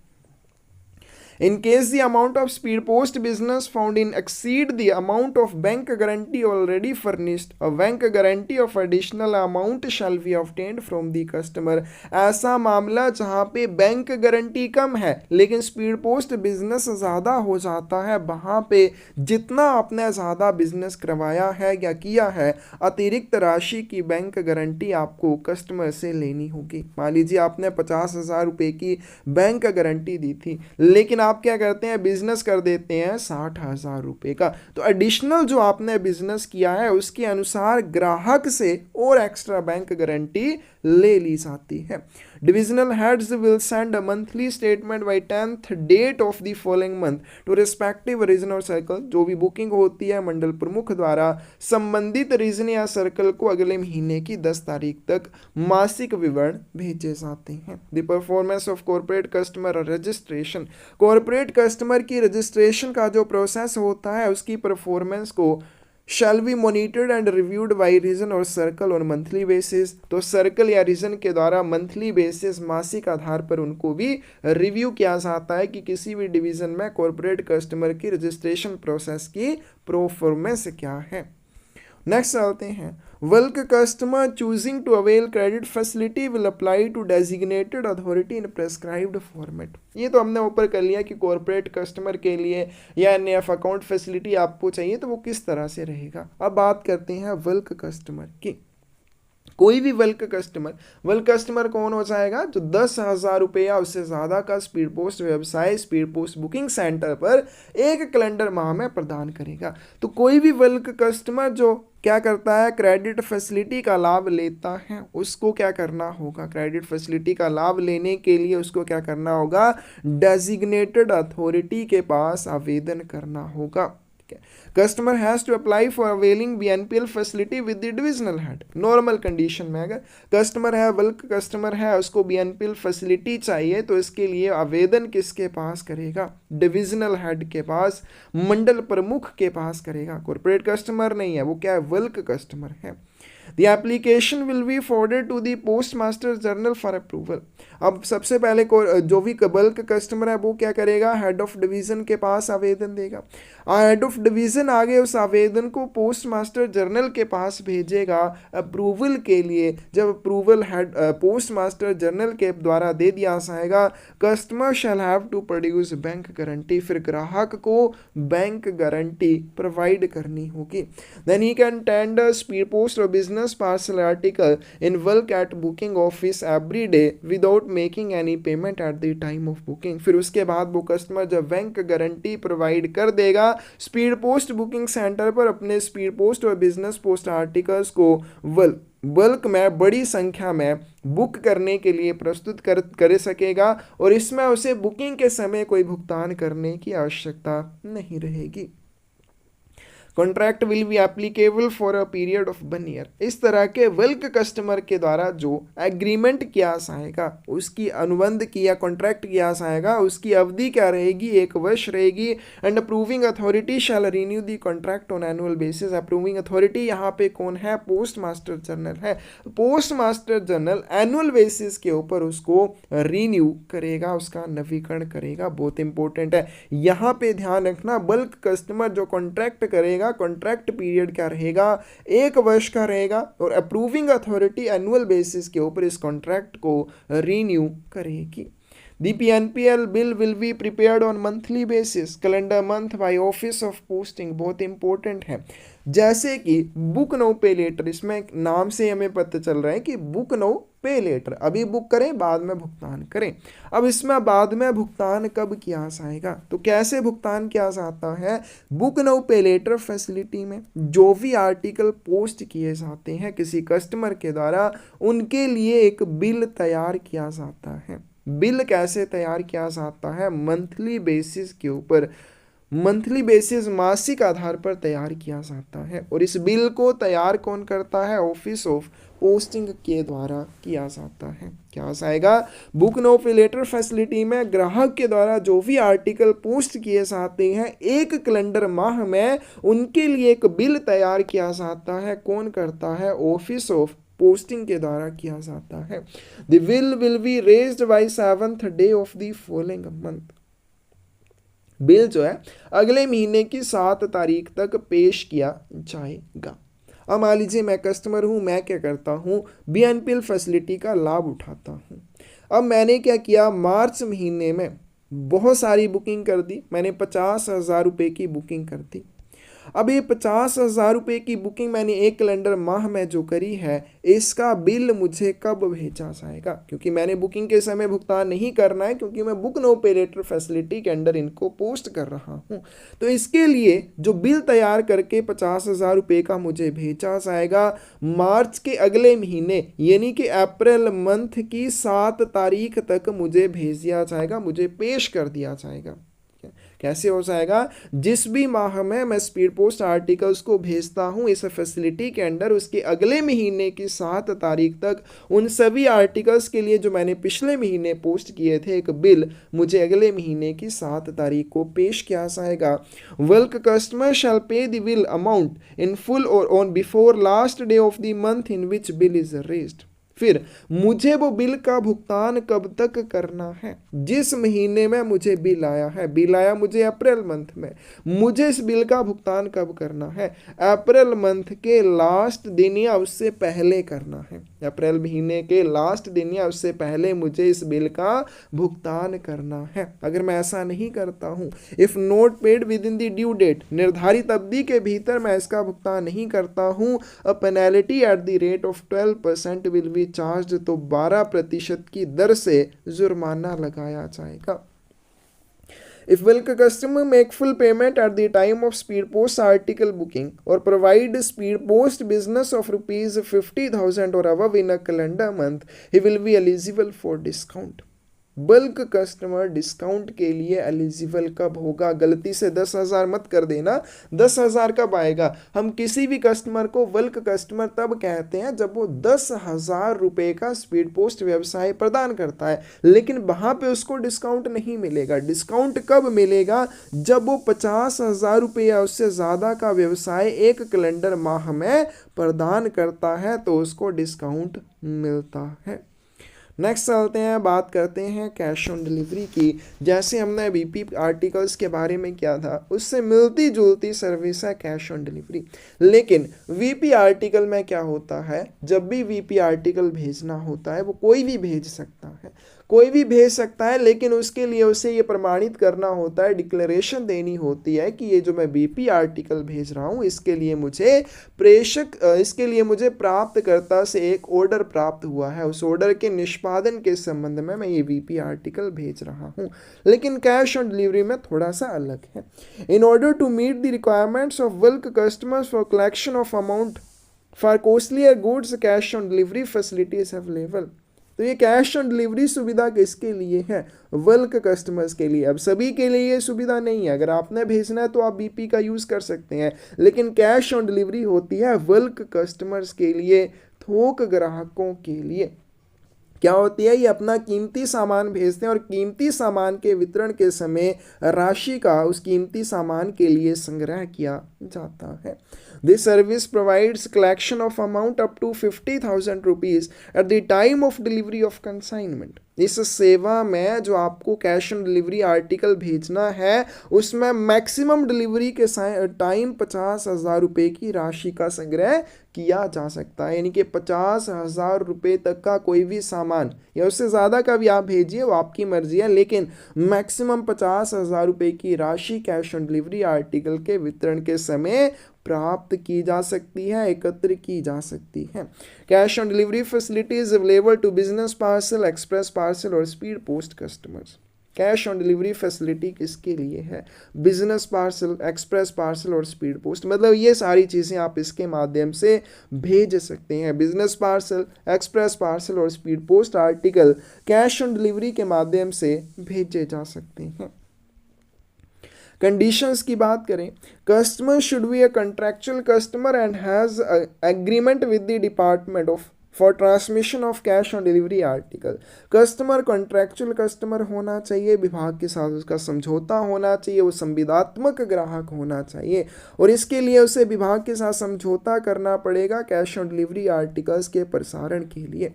In case the amount of speed post business found in exceed the amount of bank guarantee already furnished, a bank guarantee of additional amount shall be obtained from the customer। ऐसा मामला जहाँ पे bank guarantee कम है लेकिन speed post business ज़्यादा हो जाता है, वहाँ पे जितना आपने ज़्यादा बिजनेस करवाया है या किया है, अतिरिक्त राशि की बैंक गारंटी आपको कस्टमर से लेनी होगी। मान लीजिए आपने 50,000 रुपये की बैंक गारंटी दी थी लेकिन आप क्या करते हैं, बिजनेस कर देते हैं 60,000 रुपये का, तो एडिशनल जो आपने बिजनेस किया है उसके अनुसार ग्राहक से और एक्स्ट्रा बैंक गारंटी ले ली जाती है। Divisional heads will send a monthly statement by 10th date of the following month to respective region और सर्कल। जो भी बुकिंग होती है मंडल प्रमुख द्वारा संबंधित रीजन या सर्कल को अगले महीने की 10 तारीख तक मासिक विवरण भेजे जाते हैं। The performance of corporate customer registration, corporate customer की रजिस्ट्रेशन का जो प्रोसेस होता है उसकी परफॉर्मेंस को shall be monitored and reviewed by region और सर्कल ऑन मंथली बेसिस। तो सर्कल या रीजन के द्वारा मंथली बेसिस मासिक आधार पर उनको भी रिव्यू किया जाता है कि किसी भी डिवीजन में कॉर्पोरेट कस्टमर की रजिस्ट्रेशन प्रोसेस की परफॉर्मेंस क्या है। नेक्स्ट चलते हैं, bulk customer choosing to avail credit facility will apply to designated authority in prescribed format. ये तो हमने ऊपर कर लिया कि कॉर्पोरेट कस्टमर के लिए या एनएफ अकाउंट फैसिलिटी आपको चाहिए तो वो किस तरह से रहेगा। अब बात करते हैं बल्क कस्टमर की। कोई भी बल्क कस्टमर कौन हो जाएगा, जो 10,000 रुपये या उससे ज़्यादा का स्पीड पोस्ट व्यवसाय स्पीड पोस्ट बुकिंग सेंटर पर एक कैलेंडर माह में प्रदान करेगा। तो कोई भी बल्क कस्टमर जो क्या करता है, क्रेडिट फैसिलिटी का लाभ लेता है, उसको क्या करना होगा, क्रेडिट फैसिलिटी का लाभ लेने के लिए उसको क्या करना होगा, डेजिग्नेटेड अथॉरिटी के पास आवेदन करना होगा। Customer has to apply for availing BNPL facility with the divisional head. Normal condition में अगर कस्टमर है, बल्क कस्टमर है, उसको बीएनपीएल फैसिलिटी चाहिए तो इसके लिए आवेदन किसके पास करेगा, डिविजनल हेड के पास, मंडल प्रमुख के पास करेगा। कॉर्पोरेट कस्टमर नहीं है, वो क्या है, बल्क कस्टमर है। The application will be forwarded to the postmaster general for approval। अब सबसे पहले जो भी बल्क कस्टमर है वो क्या करेगा, हेड ऑफ डिवीजन के पास आवेदन देगा। हेड ऑफ डिवीजन आगे उस आवेदन को पोस्ट मास्टर जनरल के पास भेजेगा अप्रूवल के लिए। जब approval head post master general के द्वारा दे दिया जाएगा, customer shall have to produce bank guarantee, फिर ग्राहक को बैंक गारंटी प्रोवाइड करनी होगी। देन ही कैन टेंडर स्पीड पोस्ट और business parcel article in bulk at booking office every day without making any payment at the time of booking। फिर उसके बाद वो कस्टमर जब बैंक गारंटी प्रोवाइड कर देगा स्पीड पोस्ट बुकिंग सेंटर पर अपने स्पीड पोस्ट और बिजनेस पोस्ट आर्टिकल्स को बल्क में बड़ी संख्या में बुक करने के लिए प्रस्तुत कर सकेगा और इसमें उसे बुकिंग के समय कोई भुगतान करने की आवश्यकता नहीं रहेगी। Contract will be applicable for a period of 1 year. इस तरह के बल्क कस्टमर के द्वारा जो एग्रीमेंट किया जाएगा, उसकी अनुबंध किया कॉन्ट्रैक्ट किया जाएगा, उसकी अवधि क्या रहेगी, 1 वर्ष रहेगी। And approving authority shell renew the contract on annual basis. Approving authority यहाँ पे कौन है, पोस्ट मास्टर जनरल है। Post master general annual basis के ऊपर उसको रिन्यू करेगा, उसका नवीकरण करेगा। बहुत इंपॉर्टेंट है, यहाँ पे ध्यान रखना, बल्क कस्टमर जो कॉन्ट्रैक्ट करेगा, कॉन्ट्रैक्ट पीरियड क्या रहेगा, 1 वर्ष का रहेगा और अप्रूविंग अथॉरिटी एनुअल बेसिस के ऊपर इस कॉन्ट्रैक्ट को रिन्यू करेगी। The PNPL bill will be prepared on monthly basis, calendar month by office of posting। बहुत इंपॉर्टेंट है, जैसे कि बुक नो पे लेटर, इसमें नाम से हमें पता चल रहा है कि बुक नो पे लेटर, अभी बुक करें बाद में भुगतान करें। अब इसमें बाद में भुगतान कब किया जाएगा, तो कैसे भुगतान किया जाता है, बुक नाउ पे लेटर फैसिलिटी में जो भी आर्टिकल पोस्ट किए जाते हैं किसी कस्टमर के द्वारा, उनके लिए एक बिल तैयार किया जाता है। बिल कैसे तैयार किया जाता है, मंथली बेसिस के ऊपर, मंथली बेसिस मासिक आधार पर तैयार किया जाता है। और इस बिल को तैयार कौन करता है, ऑफिस ऑफ पोस्टिंग के द्वारा किया जाता है। क्या आएगा, बुक नाउ पे लेटर फैसिलिटी में ग्राहक के द्वारा जो भी आर्टिकल पोस्ट किए जाते हैं एक कैलेंडर माह में, उनके लिए एक बिल तैयार किया जाता है। कौन करता है, ऑफिस ऑफ पोस्टिंग के द्वारा किया जाता है। The bill will be raised bye 7th day of the following month. Bill जो है अगले महीने की 7 तारीख तक पेश किया जाएगा। अब मान लीजिए मैं कस्टमर हूँ, मैं क्या करता हूँ, BNPL फैसिलिटी का लाभ उठाता हूँ। अब मैंने क्या किया, मार्च महीने में बहुत सारी बुकिंग कर दी, मैंने 50,000 रुपये की बुकिंग कर दी। अब ये 50,000 रुपये की बुकिंग मैंने एक कैलेंडर माह में जो करी है, इसका बिल मुझे कब भेजा जाएगा, क्योंकि मैंने बुकिंग के समय भुगतान नहीं करना है, क्योंकि मैं बुक नाउ पे लेटर फैसिलिटी के अंडर इनको पोस्ट कर रहा हूँ। तो इसके लिए जो बिल तैयार करके 50,000 रुपये का मुझे भेजा जाएगा, मार्च के अगले महीने यानी कि अप्रैल मंथ की 7 तारीख तक मुझे भेज दिया जाएगा, मुझे पेश कर दिया जाएगा। कैसे हो जाएगा, जिस भी माह में मैं स्पीड पोस्ट आर्टिकल्स को भेजता हूं इस फैसिलिटी के अंडर, उसके अगले महीने की 7 तारीख तक उन सभी आर्टिकल्स के लिए जो मैंने पिछले महीने पोस्ट किए थे, एक बिल मुझे अगले महीने की 7 तारीख को पेश किया जाएगा। वेल्क customer shall pay the bill amount in full or on before last day of the month in which bill is raised. फिर मुझे वो बिल का भुगतान कब तक करना है, जिस महीने में मुझे बिल आया है, बिल आया मुझे अप्रैल मंथ में, मुझे इस बिल का भुगतान कब करना है, अप्रैल मंथ के लास्ट दिन या उससे पहले करना है। अप्रैल महीने के लास्ट दिन या उससे पहले मुझे इस बिल का भुगतान करना है। अगर मैं ऐसा नहीं करता हूँ, if not paid within the due date, निर्धारित अवधि के भीतर मैं इसका भुगतान नहीं करता हूँ, a penalty at the rate of 12% will be charge, तो 12% की दर से जुर्माना लगाया जाएगा। If bulk customer make full payment at the time of speed post article booking or provide speed post business of rupees 50,000 or above in a calendar month, he will be eligible for discount. Bulk customer discount के लिए eligible कब होगा, गलती से 10,000 मत कर देना। 10,000 कब आएगा, हम किसी भी कस्टमर को बल्क कस्टमर तब कहते हैं जब वो 10,000 रुपये का स्पीड पोस्ट व्यवसाय प्रदान करता है, लेकिन वहाँ पे उसको डिस्काउंट नहीं मिलेगा। डिस्काउंट कब मिलेगा, जब वो 50,000 रुपये या उससे ज़्यादा का व्यवसाय एक कैलेंडर माह में प्रदान करता है, तो उसको डिस्काउंट मिलता है। नेक्स्ट चलते हैं, बात करते हैं कैश ऑन डिलीवरी की। जैसे हमने VP आर्टिकल्स के बारे में किया था, उससे मिलती जुलती सर्विस है कैश ऑन डिलीवरी। लेकिन VP आर्टिकल में क्या होता है, जब भी VP आर्टिकल भेजना होता है, वो कोई भी भेज सकता है, कोई भी भेज सकता है, लेकिन उसके लिए उसे ये प्रमाणित करना होता है, डिक्लेरेशन देनी होती है कि ये जो मैं VP आर्टिकल भेज रहा हूँ, इसके लिए मुझे प्राप्तकर्ता से एक ऑर्डर प्राप्त हुआ है, उस ऑर्डर के निष्पादन के संबंध में मैं ये VP आर्टिकल भेज रहा हूँ। लेकिन कैश ऑन डिलीवरी में थोड़ा सा अलग है। In order to meet the requirements of bulk customers for collection of amount for costlier goods, cash on delivery facility is available. तो ये कैश ऑन डिलीवरी सुविधा किसके लिए है, बल्क कस्टमर्स के लिए। अब सभी के लिए ये सुविधा नहीं है, अगर आपने भेजना है तो आप BP का यूज़ कर सकते हैं, लेकिन कैश ऑन डिलीवरी होती है बल्क कस्टमर्स के लिए, थोक ग्राहकों के लिए। क्या होती है, ये अपना कीमती सामान भेजते हैं और कीमती सामान के वितरण के समय राशि का उस कीमती सामान के लिए संग्रह किया जाता है। This service provides collection of amount up to 50,000 rupees at the time of delivery of consignment. इस सेवा में जो आपको कैश ऑन डिलीवरी आर्टिकल भेजना है, उसमें मैक्सिमम डिलीवरी के टाइम 50,000 रुपये की राशि का संग्रह किया जा सकता है। यानी कि 50,000 रुपये तक का कोई भी सामान या उससे ज़्यादा का भी आप भेजिए, वो आपकी मर्जी है, लेकिन मैक्सिमम 50,000 रुपये की राशि कैश ऑन डिलीवरी आर्टिकल के वितरण के समय प्राप्त की जा सकती है, एकत्र की जा सकती है। Cash on delivery facility is available to business parcel, express parcel और speed post customers. Cash on delivery facility किसके लिए है? बिजनेस पार्सल, एक्सप्रेस पार्सल और स्पीड पोस्ट, मतलब ये सारी चीज़ें आप इसके माध्यम से भेज सकते हैं। बिजनेस पार्सल, एक्सप्रेस पार्सल और speed post article cash on delivery के माध्यम से भेजे जा सकते हैं। कंडीशंस की बात करें, customer should be a contractual customer and has agreement with the department of for transmission of cash on delivery article. Customer contractual customer होना चाहिए, विभाग के साथ उसका समझौता होना चाहिए, वो संविदात्मक ग्राहक होना चाहिए और इसके लिए उसे विभाग के साथ समझौता करना पड़ेगा कैश ऑन डिलीवरी आर्टिकल्स के प्रसारण के लिए।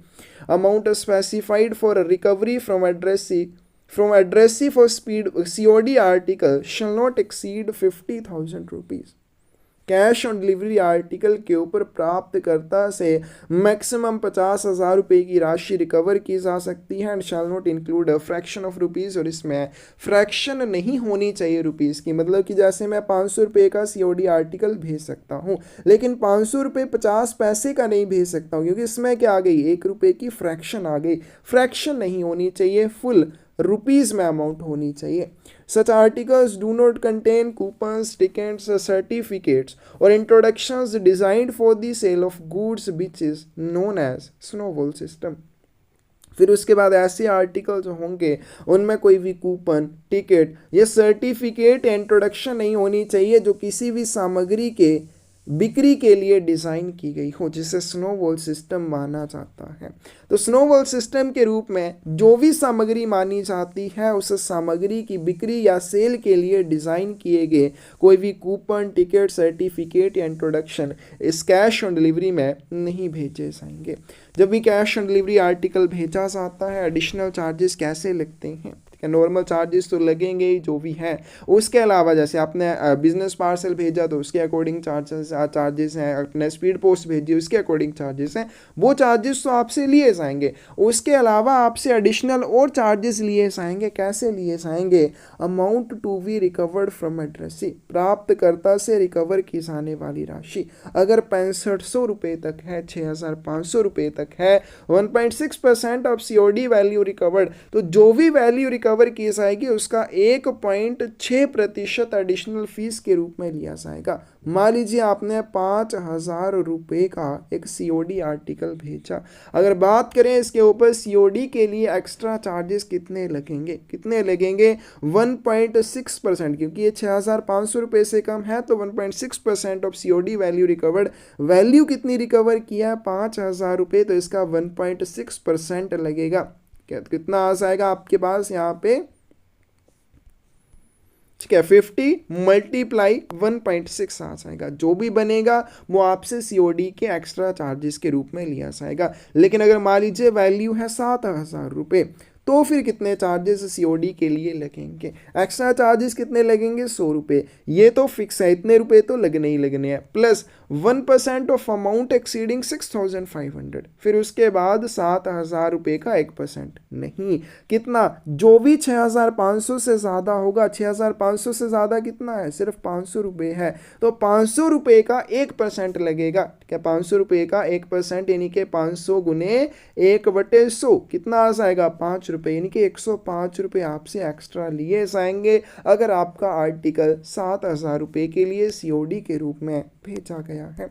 Amount specified for recovery from addressee for COD article shall not exceed 50,000 rupees। Cash on delivery article के ऊपर प्राप्तकर्ता से मैक्सिमम 50,000 रुपये की राशि रिकवर की जा सकती है and shall not include a fraction of rupees, और इसमें फ्रैक्शन नहीं होनी चाहिए रुपीज़ की। मतलब कि जैसे मैं 500 रुपये का COD आर्टिकल भेज सकता हूँ लेकिन 500 रुपये 50 पैसे का नहीं भेज सकता हूँ, क्योंकि इसमें क्या आ गई, 1 रुपये की फ्रैक्शन आ गई। फ्रैक्शन नहीं होनी चाहिए, फुल रुपीज़ में अमाउंट होनी चाहिए। Such articles do not contain coupons, tickets, certificates or introductions designed for the sale of goods which is known as snowball system। फिर उसके बाद ऐसे आर्टिकल जो होंगे उनमें कोई भी कूपन, टिकट या सर्टिफिकेट या इंट्रोडक्शन नहीं होनी चाहिए जो किसी भी सामग्री के बिक्री के लिए डिज़ाइन की गई हो, जिसे स्नोबॉल सिस्टम माना जाता है। तो स्नोबॉल सिस्टम के रूप में जो भी सामग्री मानी जाती है उस सामग्री की बिक्री या सेल के लिए डिज़ाइन किए गए कोई भी कूपन, टिकट, सर्टिफिकेट या इंट्रोडक्शन इस कैश ऑन डिलीवरी में नहीं भेजे जाएंगे। जब भी कैश ऑन डिलीवरी आर्टिकल भेजा जाता है एडिशनल चार्जेस कैसे लगते हैं? नॉर्मल चार्जेस तो लगेंगे ही जो भी हैं, उसके अलावा जैसे आपने बिजनेस पार्सल भेजा तो उसके अकॉर्डिंग चार्जेस हैं, आपने स्पीड पोस्ट भेजी उसके अकॉर्डिंग चार्जेस हैं, वो चार्जेस तो आपसे लिए जाएंगे। उसके अलावा आपसे एडिशनल और चार्जेस लिए जाएंगे। कैसे लिए जाएंगे? Amount to be recovered from addressee, प्राप्तकर्ता से रिकवर की जाने वाली राशि अगर 6500 रुपये तक है, 6500 रुपये तक है, 1.6% ऑफ COD वैल्यू रिकवर्ड, तो जो भी वैल्यू रिकवर की जाएगी उसका 1.6% एडिशनल फीस के रूप में लिया जाएगा। मान लीजिए आपने 5,000 रुपये का एक COD आर्टिकल भेजा, अगर बात करें इसके ऊपर COD के लिए एक्स्ट्रा चार्जेस कितने लगेंगे? 1.6%, क्योंकि ये 6,500 रुपये से कम है तो 1.6% of COD value recovered. Value कितनी रिकवर किया? 5,000 रुपये, तो इसका 1.6% लगेगा। कितना आ जाएगा आपके पास यहाँ पे? ठीक है, 50 मल्टीप्लाई 1.6 आ जाएगा। जो भी बनेगा वो आपसे COD के एक्स्ट्रा चार्जेस के रूप में लिया जाएगा। लेकिन अगर मान लीजिए वैल्यू है 7,000 रुपये, तो फिर कितने चार्जेस COD के लिए लगेंगे? एक्स्ट्रा चार्जेस कितने लगेंगे? 100 रुपये। ये तो फिक्स है, इतने रुपए तो लगने ही लगने हैं, प्लस 1% ऑफ अमाउंट एक्सीडिंग 6,500। फिर उसके बाद 7,000 रुपये का 1% नहीं, कितना? जो भी 6,500 से ज़्यादा होगा। 6,500 से ज़्यादा कितना है? सिर्फ 500 रुपये है, तो 500 रुपये का 1% लगेगा। क्या 500 रुपये का 1% यानी कि 500 गुने 1/100 कितना आ जाएगा? 5 रुपये, यानी कि 105 रुपये आपसे एक्स्ट्रा लिए जाएंगे अगर आपका आर्टिकल 7,000 रुपये के लिए COD के रूप में भेजा गया है।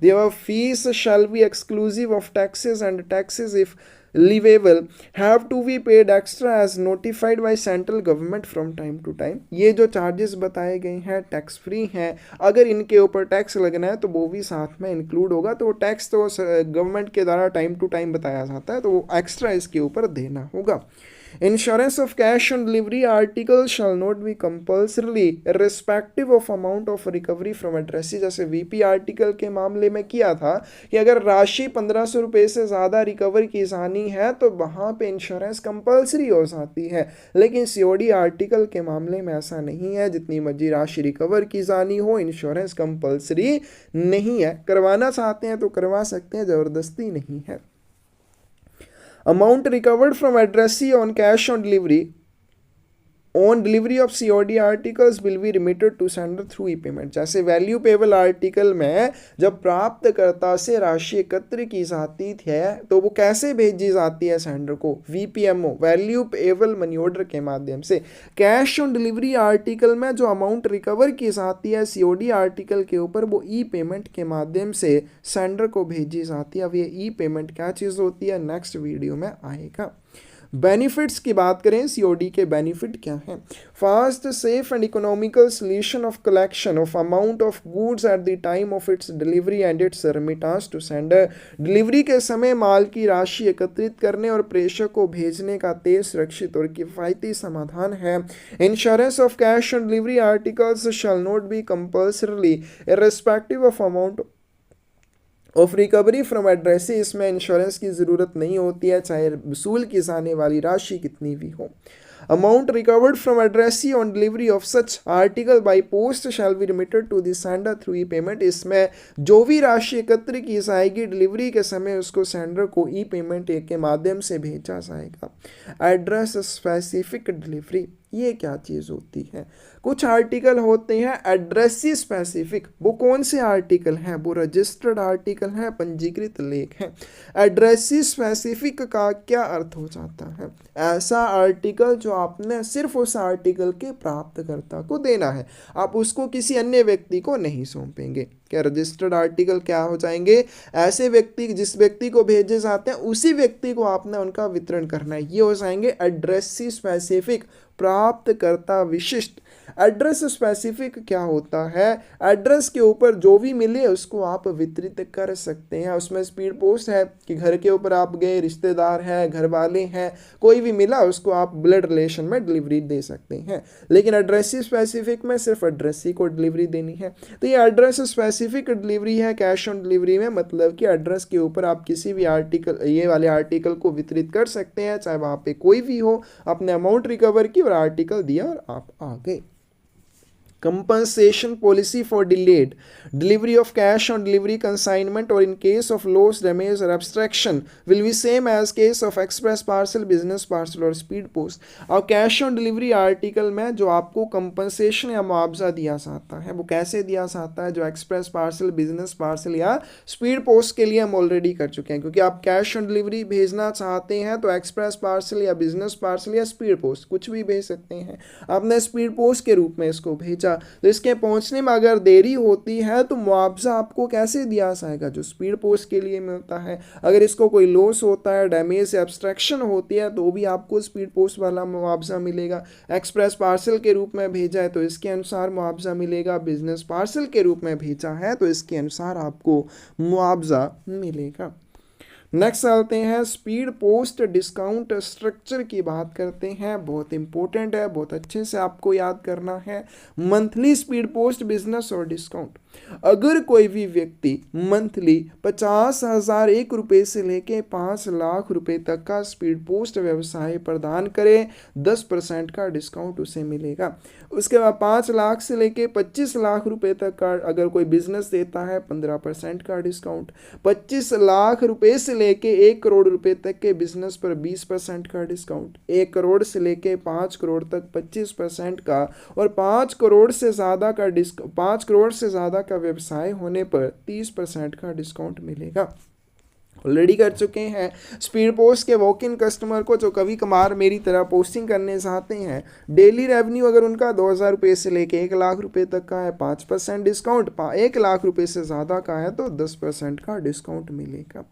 The fees shall be exclusive of taxes and taxes if leviable have to be paid extra as notified by central government from time to time। ये जो चार्जेस बताए गए हैं टैक्स फ्री हैं, अगर इनके ऊपर टैक्स लगना है तो वो भी साथ में इंक्लूड होगा। तो वो टैक्स तो गवर्नमेंट के द्वारा टाइम टू टाइम बताया जाता है, तो वो एक्स्ट्रा इसके ऊपर देना होगा। Insurance of cash on delivery articles shall not be compulsorily irrespective of amount of recovery from addressee। जैसे VP आर्टिकल के मामले में किया था कि अगर राशि 1,500 रुपये से ज़्यादा रिकवर की जानी है तो वहाँ पे इंश्योरेंस कंपलसरी हो जाती है, लेकिन COD आर्टिकल के मामले में ऐसा नहीं है। जितनी मर्जी राशि रिकवर की जानी हो, इंश्योरेंस कंपलसरी नहीं है। करवाना चाहते हैं तो करवा सकते हैं, ज़बरदस्ती नहीं है। Amount recovered from addressee on cash on delivery on delivery of COD articles will be remitted to sender through e payment. जैसे वैल्यू पेबल आर्टिकल में जब प्राप्तकर्ता से राशि एकत्र की जाती है तो वो कैसे भेजी जाती है सेंडर को, VPMO value payable money order के माध्यम से। कैश ऑन डिलीवरी आर्टिकल में जो अमाउंट रिकवर की जाती है COD आर्टिकल के ऊपर वो ई पेमेंट के माध्यम से सेंडर को भेजी जाती है। अब ये ई पेमेंट क्या चीज़ होती है नेक्स्ट वीडियो में आएगा। बेनिफिट्स की बात करें, COD के बेनिफिट क्या हैं? Fast, safe and economical solution of collection of amount of goods at the time of its delivery and its remittance to sender. Delivery के समय माल की राशि एकत्रित करने और प्रेषक को भेजने का तेज, सुरक्षित और किफ़ायती समाधान है। Insurance of cash on delivery articles shall not be compulsorily irrespective of amount of recovery from addressee. इसमें इंश्योरेंस की ज़रूरत नहीं होती है चाहे वसूल की जाने वाली राशि कितनी भी हो। Amount recovered from addressee on delivery of such article by post shall be remitted to the sender through e payment. इसमें जो भी राशि एकत्र की जाएगी डिलीवरी के समय उसको सेंडर को ई पेमेंट के माध्यम से भेजा जाएगा। एड्रेस स्पेसिफिक डिलीवरी, ये क्या चीज़ होती है? कुछ आर्टिकल होते हैं एड्रेसी स्पेसिफिक। वो कौन से आर्टिकल हैं? वो रजिस्टर्ड आर्टिकल हैं, पंजीकृत लेख हैं। एड्रेसी स्पेसिफिक का क्या अर्थ हो जाता है? ऐसा आर्टिकल जो आपने सिर्फ उस आर्टिकल के प्राप्तकर्ता को देना है, आप उसको किसी अन्य व्यक्ति को नहीं सौंपेंगे। क्या रजिस्टर्ड आर्टिकल क्या हो जाएंगे? ऐसे व्यक्ति जिस व्यक्ति को भेजे जाते हैं उसी व्यक्ति को आपने उनका वितरण करना है, ये हो जाएंगे एड्रेसी स्पेसिफिक, प्राप्तकर्ता विशिष्ट। एड्रेस स्पेसिफिक क्या होता है? एड्रेस के ऊपर जो भी मिले उसको आप वितरित कर सकते हैं। उसमें स्पीड पोस्ट है कि घर के ऊपर आप गए, रिश्तेदार हैं, घर वाले हैं, कोई भी मिला उसको आप ब्लड रिलेशन में डिलीवरी दे सकते हैं। लेकिन एड्रेसी स्पेसिफिक में सिर्फ एड्रेसी को डिलीवरी देनी है। तो ये एड्रेस स्पेसिफिक डिलीवरी है। कैश ऑन डिलीवरी में मतलब कि एड्रेस के ऊपर आप किसी भी आर्टिकल, ये वाले आर्टिकल को वितरित कर सकते हैं चाहे वहाँ पे कोई भी हो। आपने अमाउंट रिकवर की और आर्टिकल दिया और आप आ गए। Compensation policy for delayed delivery of cash on delivery consignment or in case of loss, damage or abstraction will be same as case of express parcel, business parcel और speed post। और cash on delivery article में जो आपको compensation या मुआवजा दिया जाता है वो कैसे दिया जाता है? जो एक्सप्रेस पार्सल, बिजनेस पार्सल या स्पीड पोस्ट के लिए हम ऑलरेडी कर चुके हैं, क्योंकि आप कैश ऑन डिलीवरी भेजना चाहते हैं तो एक्सप्रेस पार्सल या बिजनेस पार्सल या स्पीड पोस्ट कुछ भी भेज सकते हैं। आपने स्पीड पोस्ट के रूप में इसको भेजा तो इसके पहुंचने में अगर देरी होती है तो मुआवजा आपको कैसे दिया जाएगा? जो स्पीड पोस्ट के लिए मिलता है। अगर इसको कोई लॉस होता है, डैमेज या एब्स्ट्रैक्शन होती है तो भी आपको स्पीड पोस्ट वाला मुआवजा मिलेगा। एक्सप्रेस पार्सल के रूप में भेजा है तो इसके अनुसार मुआवजा मिलेगा। बिजनेस पार्सल के रूप में भेजा है तो इसके अनुसार आपको मुआवजा मिलेगा। नेक्स्ट आते हैं स्पीड पोस्ट डिस्काउंट स्ट्रक्चर की बात करते हैं। बहुत इंपॉर्टेंट है, बहुत अच्छे से आपको याद करना है। मंथली स्पीड पोस्ट बिजनेस और डिस्काउंट। अगर कोई भी व्यक्ति मंथली 50,001 रुपये से लेके 5 लाख रुपए तक का स्पीड पोस्ट व्यवसाय प्रदान करे 10% का डिस्काउंट उसे मिलेगा। उसके बाद 5 लाख से लेके 25 लाख रुपए तक का अगर कोई बिजनेस देता है 15% का डिस्काउंट। 25 लाख रुपए से लेके 1 करोड़ रुपए तक के बिजनेस पर 20% का डिस्काउंट। 1 करोड़ से लेके 5 करोड़ तक 25% का और 5 करोड़ से ज़्यादा का 5 करोड़ से ज़्यादा का व्यवसाय होने पर 30% का डिस्काउंट मिलेगा। ऑलरेडी कर चुके हैं। स्पीड पोस्ट के वॉक इन कस्टमर को जो कभी कभार मेरी तरह पोस्टिंग करने चाहते हैं, डेली रेवेन्यू अगर उनका 2,000 रुपये से लेके 1 लाख रुपए तक का है 5% डिस्काउंट, 1 लाख रुपए से ज़्यादा का है तो 10% का डिस्काउंट मिलेगा।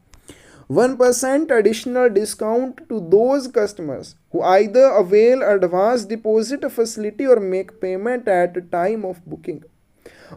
1% additional discount to those customers who either avail advance deposit facility or make payment at time of booking।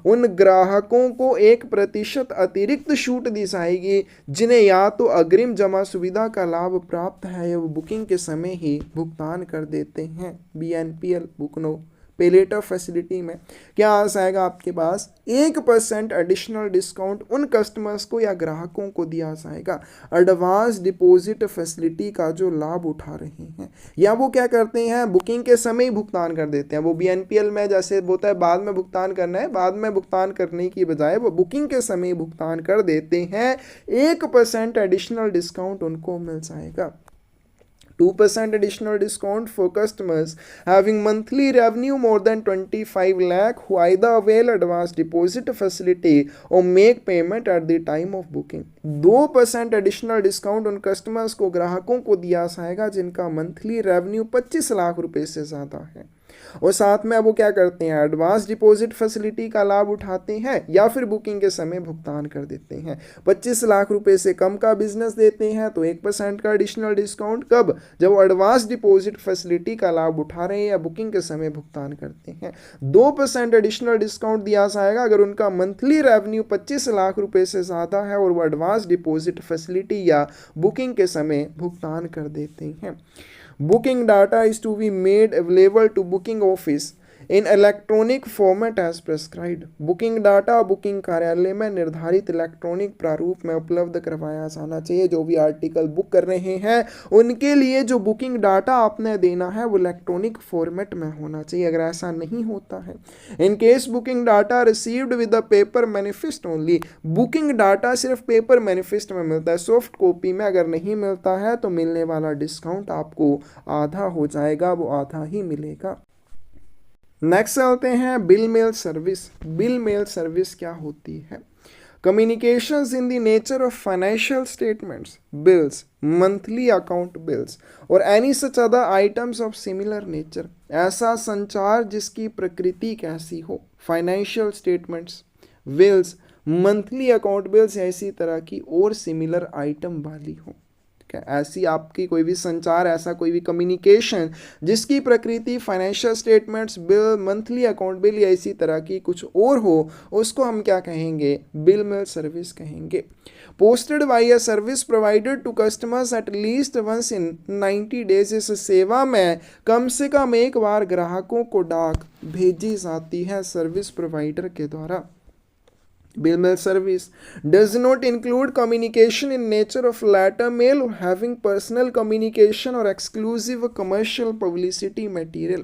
उन ग्राहकों को 1% अतिरिक्त छूट दी जाएगी जिन्हें या तो अग्रिम जमा सुविधा का लाभ प्राप्त है या वो बुकिंग के समय ही भुगतान कर देते हैं। BNPL book now pay letter facility में क्या आ जाएगा आपके पास? 1% एडिशनल डिस्काउंट उन कस्टमर्स को या ग्राहकों को दिया जाएगा एडवांस डिपॉजिट फैसिलिटी का जो लाभ उठा रहे हैं या वो क्या करते हैं बुकिंग के समय ही भुगतान कर देते हैं। वो BNPL में जैसे होता है बाद में भुगतान करना है, बाद में भुगतान करने की बजाय वो बुकिंग के समय ही भुगतान कर देते हैं। 1% एडिशनल डिस्काउंट उनको मिल जाएगा। 2% additional discount for customers having monthly revenue more than 25 lakh who either avail advance deposit facility or make payment at the time of booking. 2% additional discount उन कस्टमर्स को, ग्राहकों को दिया जाएगा जिनका मंथली रेवेन्यू 25 लाख रुपए से ज़्यादा है और साथ में अब वो क्या करते हैं, एडवांस डिपॉजिट फैसिलिटी का लाभ उठाते हैं या फिर बुकिंग के समय भुगतान कर देते हैं। 25 लाख रुपए से कम का बिजनेस देते हैं तो 1% का एडिशनल डिस्काउंट, कब, जब वो एडवांस डिपॉजिट फैसिलिटी का लाभ उठा रहे हैं या बुकिंग के समय भुगतान करते हैं। 2% एडिशनल डिस्काउंट दिया जाएगा अगर उनका मंथली रेवेन्यू 25 लाख रुपए से ज़्यादा है और वो एडवांस डिपॉजिट फैसिलिटी या बुकिंग के समय भुगतान कर देते हैं। Booking data is to be made available to booking office in electronic format as prescribed. Booking data booking कार्यालय में निर्धारित इलेक्ट्रॉनिक प्रारूप में उपलब्ध करवाया जाना चाहिए। जो भी आर्टिकल बुक कर रहे हैं उनके लिए जो बुकिंग डाटा आपने देना है वो इलेक्ट्रॉनिक फॉर्मेट में होना चाहिए। अगर ऐसा नहीं होता है, in case booking data received with the paper manifest only, booking data सिर्फ पेपर मैनिफेस्ट में मिलता है, सॉफ्ट कॉपी में अगर नहीं मिलता है तो मिलने वाला डिस्काउंट आपको आधा हो जाएगा, वो आधा ही मिलेगा। नेक्स्ट चलते हैं bill mail service. Bill mail service क्या होती है? Communications in the nature of financial statements, bills, monthly account bills और any such other items of similar nature. ऐसा संचार जिसकी प्रकृति कैसी हो, financial statements, bills, monthly account bills या इसी तरह की और सिमिलर आइटम वाली हो। ऐसी आपकी कोई भी संचार, ऐसा कोई भी कम्युनिकेशन जिसकी प्रकृति financial statements, bill, monthly account bill या इसी तरह की कुछ और हो, उसको हम क्या कहेंगे? बिल मेल सर्विस कहेंगे। Posted by a service provided to customers at least once in 90 days. इस सेवा में कम से कम एक बार ग्राहकों को डाक भेजी जाती है सर्विस प्रोवाइडर के द्वारा। Bill mail service does not include communication in nature of letter mail or having personal communication or exclusive commercial publicity material.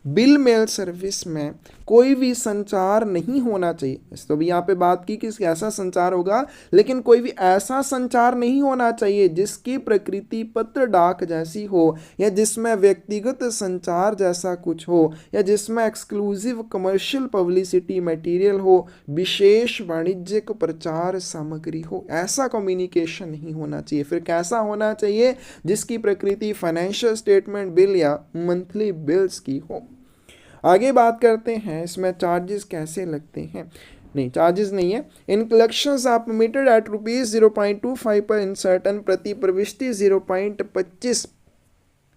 Bill mail service में कोई भी संचार नहीं होना चाहिए। तो भी यहाँ पे बात की कि ऐसा संचार होगा, लेकिन कोई भी ऐसा संचार नहीं होना चाहिए जिसकी प्रकृति पत्र डाक जैसी हो या जिसमें व्यक्तिगत संचार जैसा कुछ हो या जिसमें एक्सक्लूसिव कमर्शियल पब्लिसिटी मटेरियल हो, विशेष वाणिज्यिक प्रचार सामग्री हो। ऐसा कम्युनिकेशन नहीं होना चाहिए। फिर कैसा होना चाहिए? जिसकी प्रकृति फाइनेंशियल स्टेटमेंट, बिल या मंथली बिल्स की हो। आगे बात करते हैं इसमें चार्जेस कैसे लगते हैं। नहीं, चार्जेस नहीं है। इन कलेक्शंस आर परमिटेड एट ₹0.25 पर इंसर्टन, प्रति प्रविष्टि 0.25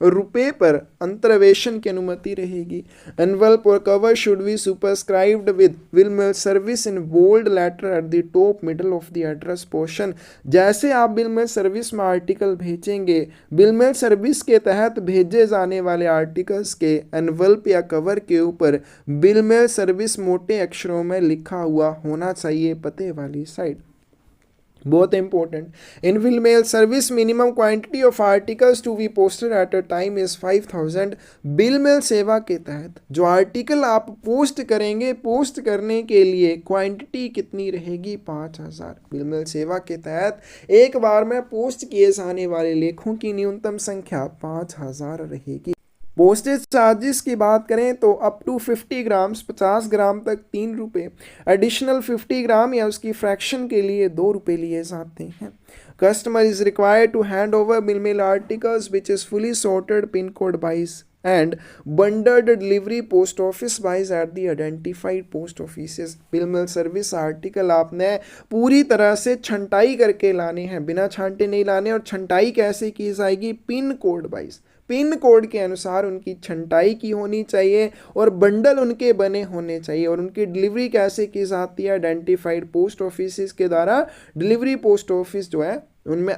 रुपये पर अंतर्वेशन की अनुमति रहेगी। Envelope or cover should be superscribed with bill mail service in bold letter at the top middle of the address portion. जैसे आप बिल मेल सर्विस में आर्टिकल भेजेंगे, बिल मेल सर्विस के तहत भेजे जाने वाले आर्टिकल्स के एनवलप या कवर के ऊपर बिल मेल सर्विस मोटे अक्षरों में लिखा हुआ होना चाहिए, पते वाली साइड। बहुत important. In bill mail service minimum quantity of articles to be posted at a time is 5000। Bill mail सेवा के तहत जो आर्टिकल आप पोस्ट करेंगे, पोस्ट करने के लिए क्वांटिटी कितनी रहेगी? 5000। बिल मेल सेवा के तहत एक बार में पोस्ट किए जाने वाले लेखों की न्यूनतम संख्या 5000 रहेगी। पोस्टेज चार्जेस की बात करें तो अप टू 50 ग्राम्स, 50 ग्राम तक 3 रुपये, एडिशनल 50 ग्राम या उसकी फ्रैक्शन के लिए 2 रुपये लिए जाते हैं। Customer is required to hand over bill mail articles which is fully sorted pin code wise and bundled delivery post office wise at the identified post offices। Bill mail service article आपने पूरी तरह से छंटाई करके लाने हैं, बिना छांटे नहीं लाने। और छंटाई कैसे की जाएगी? Pin code wise, pin code के अनुसार उनकी छंटाई की होनी चाहिए और बंडल उनके बने होने चाहिए। और उनकी डिलीवरी कैसे की जाती है? आइडेंटिफाइड पोस्ट ऑफिस के द्वारा। डिलीवरी पोस्ट ऑफिस जो है उनमें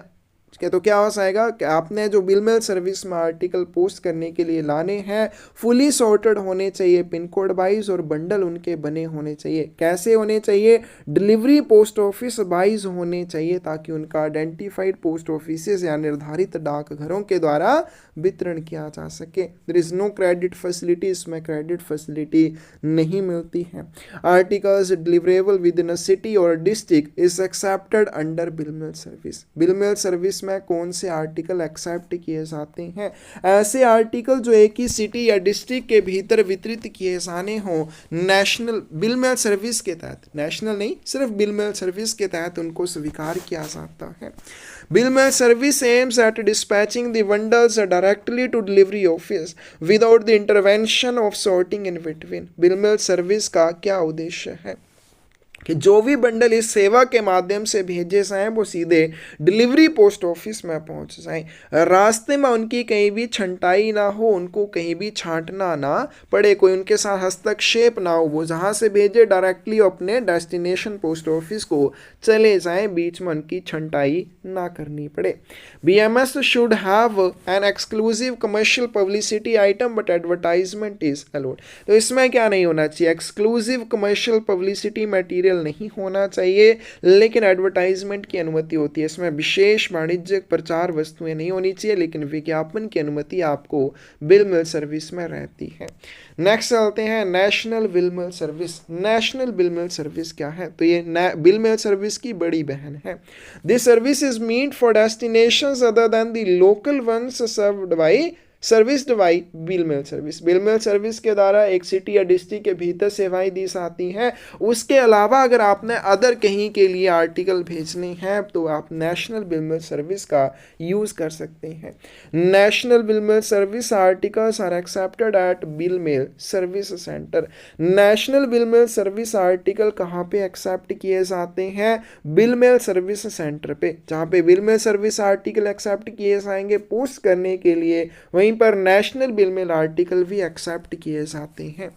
तो क्या हो जाएगा कि आपने जो बिल मेल सर्विस में आर्टिकल पोस्ट करने के लिए लाने हैं, फुली सॉर्टेड होने चाहिए पिन कोड वाइज और बंडल उनके बने होने चाहिए। कैसे होने चाहिए? डिलीवरी पोस्ट ऑफिस वाइज होने चाहिए, ताकि उनका आइडेंटिफाइड पोस्ट ऑफिस या निर्धारित डाकघरों के द्वारा वितरण किया जा सके। There is no credit facility, इसमें क्रेडिट फैसिलिटी नहीं मिलती है। Articles deliverable within a city or district is accepted under bill mail service. Bill mail service office में कौन से आर्टिकल एक्सेप्ट किए जाते हैं? ऐसे आर्टिकल जो एक ही सिटी या डिस्ट्रिक्ट के भीतर वितरित किए जाने हों, नेशनल बिल मेल सर्विस के तहत, नेशनल नहीं सिर्फ बिल मेल सर्विस के तहत उनको स्वीकार किया जाता है। Bill mail service aims at dispatching the bundles directly to delivery office without the intervention of sorting in between. Bill mail service का क्या उद्देश्य है कि जो भी बंडल इस सेवा के माध्यम से भेजे जाएं वो सीधे डिलीवरी पोस्ट ऑफिस में पहुंच जाएं, रास्ते में उनकी कहीं भी छंटाई ना हो, उनको कहीं भी छांटना ना पड़े, कोई उनके साथ हस्तक्षेप ना हो, वो जहां से भेजे डायरेक्टली अपने डेस्टिनेशन पोस्ट ऑफिस को चले जाएं, बीच में उनकी छंटाई ना करनी पड़े। BMS should have an exclusive commercial publicity item but advertisement is allowed. तो इसमें क्या नहीं होना चाहिए? एक्सक्लूसिव कमर्शियल पब्लिसिटी मटीरियल नहीं होना चाहिए, लेकिन एडवर्टाइजमेंट की अनुमति होती है। इसमें विशेष वाणिज्यिक प्रचार वस्तुएं नहीं होनी चाहिए, लेकिन विज्ञापन की अनुमति आपको बिल मेल सर्विस में रहती है। नेक्स्ट चलते हैं national bill mail service. National bill mail service क्या है? तो ये बिल मेल सर्विस की बड़ी बहन है। This service is meant for destinations other than the local ones served by serviced by bill mail service. Bill mail service के द्वारा एक सिटी या डिस्ट्रिक्ट के भीतर सेवाएं दी जाती हैं। उसके अलावा अगर आपने अदर कहीं के लिए आर्टिकल भेजने हैं तो आप नेशनल बिल मेल सर्विस का यूज़ कर सकते हैं। National bill mail service articles are accepted at bill mail service centre. National bill mail service article कहाँ पे एक्सेप्ट किए जाते हैं? बिल मेल सर्विस सेंटर पे, जहाँ पे bill mail service article accept किए जाएंगे पोस्ट करने के लिए, वहीं पर नेशनल बिल मेल आर्टिकल भी एक्सेप्ट किए जाते हैं।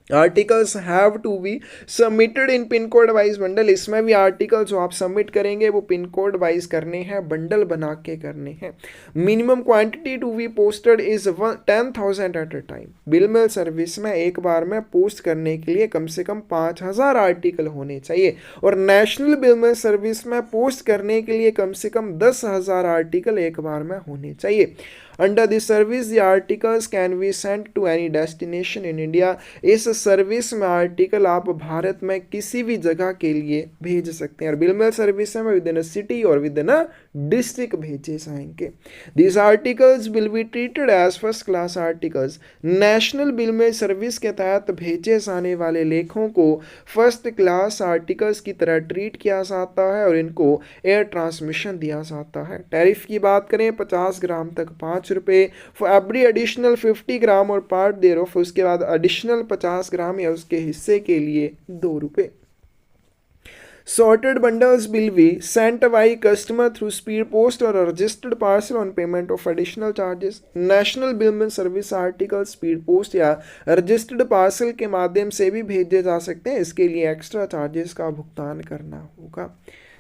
Articles have to be submitted in pin code wise bundle. इसमें भी आर्टिकल जो आप सबमिट करेंगे वो पिन कोड वाइज करने हैं, बंडल बना के करने हैं। Minimum quantity to be posted is 10,000 at a time. Bill mail service में एक बार में पोस्ट करने के लिए कम से कम 5,000 आर्टिकल होने चाहिए, और नेशनल बिल मेल सर्विस में पोस्ट करने के लिए कम से कम 10,000 आर्टिकल एक बार में होने चाहिए। Under this service the articles can be sent to any destination in India. इस सर्विस में आर्टिकल आप भारत में किसी भी जगह के लिए भेज सकते हैं, और बिल मेल सर्विस में विद इन अ सिटी और विद इन अ डिस्ट्रिक्ट भेजे जाएंगे। This articles will be treated as first class articles. National bill mail service के तहत भेजे जाने वाले लेखों को फर्स्ट क्लास आर्टिकल्स की तरह ट्रीट किया जाता है और इनको एयर ट्रांसमिशन दिया जाता है। टैरिफ की बात करें 50 ग्राम तक 5 रुपए, फॉर एवरी एडिशनल 50 ग्राम और पार्ट देयर ऑफ, उसके बाद एडिशनल 50 ग्राम या उसके हिस्से के लिए 2 रुपए। Sorted bundles will be sent by customer through speed post or a registered parcel on payment of additional charges. National bill mail service article speed post या रजिस्टर्ड पार्सल के माध्यम से भी भेजे जा सकते हैं, इसके लिए एक्स्ट्रा चार्जेस का भुगतान करना होगा।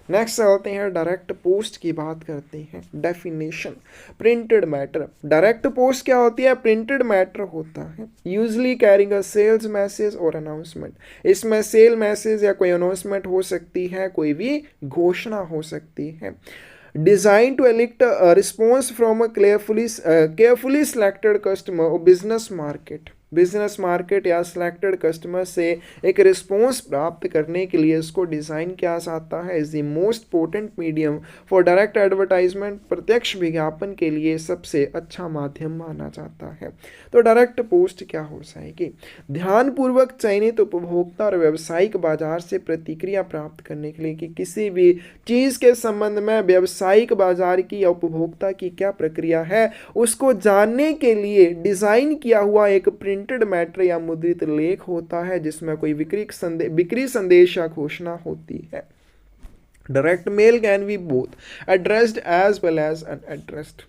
नेक्स्ट चलते हैं डायरेक्ट पोस्ट की बात करते हैं। Definition, printed matter. Direct post क्या होती है? प्रिंटेड मैटर होता है, usually carrying a sales message और अनाउंसमेंट। इसमें सेल मैसेज या कोई अनाउंसमेंट हो सकती है, कोई भी घोषणा हो सकती है। Designed to elicit response from a carefully selected customer or business market. Business market या सिलेक्टेड कस्टमर से एक रिस्पॉन्स प्राप्त करने के लिए इसको डिज़ाइन किया जाता है। Is the most potent medium for direct advertisement. प्रत्यक्ष विज्ञापन के लिए सबसे अच्छा माध्यम माना जाता है। तो डायरेक्ट पोस्ट क्या हो जाएगी? ध्यानपूर्वक चयनित उपभोक्ता और व्यावसायिक बाजार से प्रतिक्रिया प्राप्त करने के लिए कि किसी भी चीज़ के संबंध में व्यावसायिक बाजार की या उपभोक्ता की क्या प्रक्रिया है, उसको जानने के लिए डिज़ाइन किया हुआ एक प्रिंटेड मैटर या मुद्रित लेख होता है जिसमें कोई बिक्री संदेश या घोषणा होती है। Direct mail can be both addressed as well as unaddressed.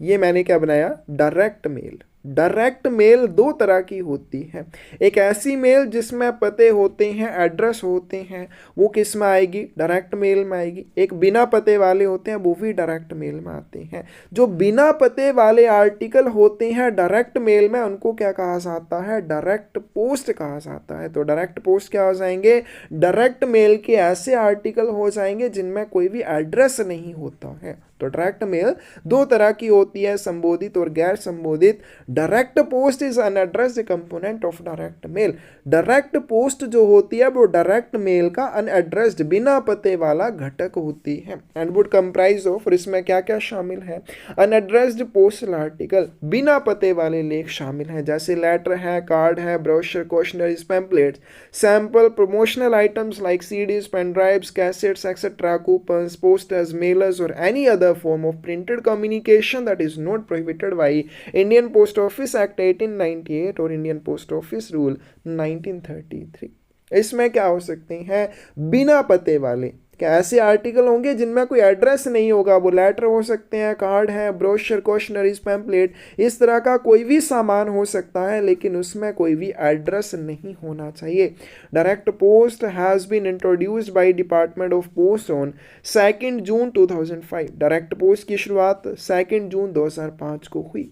ये मैंने क्या बनाया? Direct mail. डायरेक्ट मेल दो तरह की होती है। एक ऐसी मेल जिसमें पते होते हैं, एड्रेस होते हैं, वो किस में आएगी? डायरेक्ट मेल में आएगी। एक बिना पते वाले होते हैं, वो भी डायरेक्ट मेल में आते हैं। जो बिना पते वाले आर्टिकल होते हैं डायरेक्ट मेल में, उनको क्या कहा जाता है? डायरेक्ट पोस्ट कहा जाता है। तो डायरेक्ट पोस्ट क्या हो जाएंगे? डायरेक्ट मेल के ऐसे आर्टिकल हो जाएंगे जिनमें कोई भी एड्रेस नहीं होता है। तो डायरेक्ट मेल दो तरह की होती है, संबोधित और गैर संबोधित। Direct post is unaddressed component of direct mail. Direct post जो होती है वो डायरेक्ट मेल का अनएड्रेस्ड बिना पते वाला घटक होती है। एंड वुड कंप्राइज ऑफ, और इसमें क्या क्या शामिल है? अनएड्रेस्ड पोस्टल आर्टिकल, बिना पते वाले लेख शामिल हैं, जैसे लेटर है, कार्ड है, brochure, questionnaires, pamphlets, sample, promotional items like CDs, pen drives, cassettes etcetera, coupons, posters, mailers or any other form of printed communication that is not prohibited by Indian Post Office Act 1898 or Indian Post Office Rule 1933। इसमें क्या हो सकते हैं? बिना पते वाले। क्या ऐसे आर्टिकल होंगे जिनमें कोई एड्रेस नहीं होगा? वो लेटर हो सकते हैं, कार्ड है, ब्रोशर, क्वेश्चनरीज, पैम्पलेट, इस तरह का कोई भी सामान हो सकता है, लेकिन उसमें कोई भी एड्रेस नहीं होना चाहिए। Direct post has been introduced by department of post on 2 June 2005। Direct post की शुरुआत 2 जून 2005 को हुई।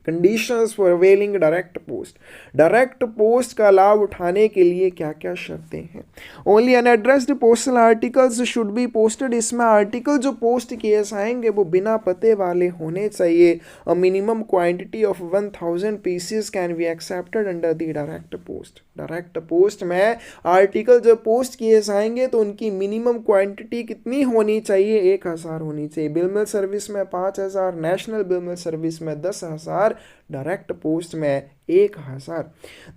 Conditions for availing direct post, direct post का लाभ उठाने के लिए क्या क्या शर्तें हैं? Only unaddressed postal articles should be posted. इसमें आर्टिकल जो पोस्ट किए जाएंगे वो बिना पते वाले होने चाहिए। A minimum quantity of 1000 pieces can be accepted under the direct post. Direct post में आर्टिकल जब पोस्ट किए जाएंगे तो उनकी मिनिमम क्वांटिटी कितनी होनी चाहिए? 1000 होनी चाहिए। बिल मेल सर्विस में 5000, नेशनल बिल मेल सर्विस में 10,000, डायरेक्ट पोस्ट में 1000।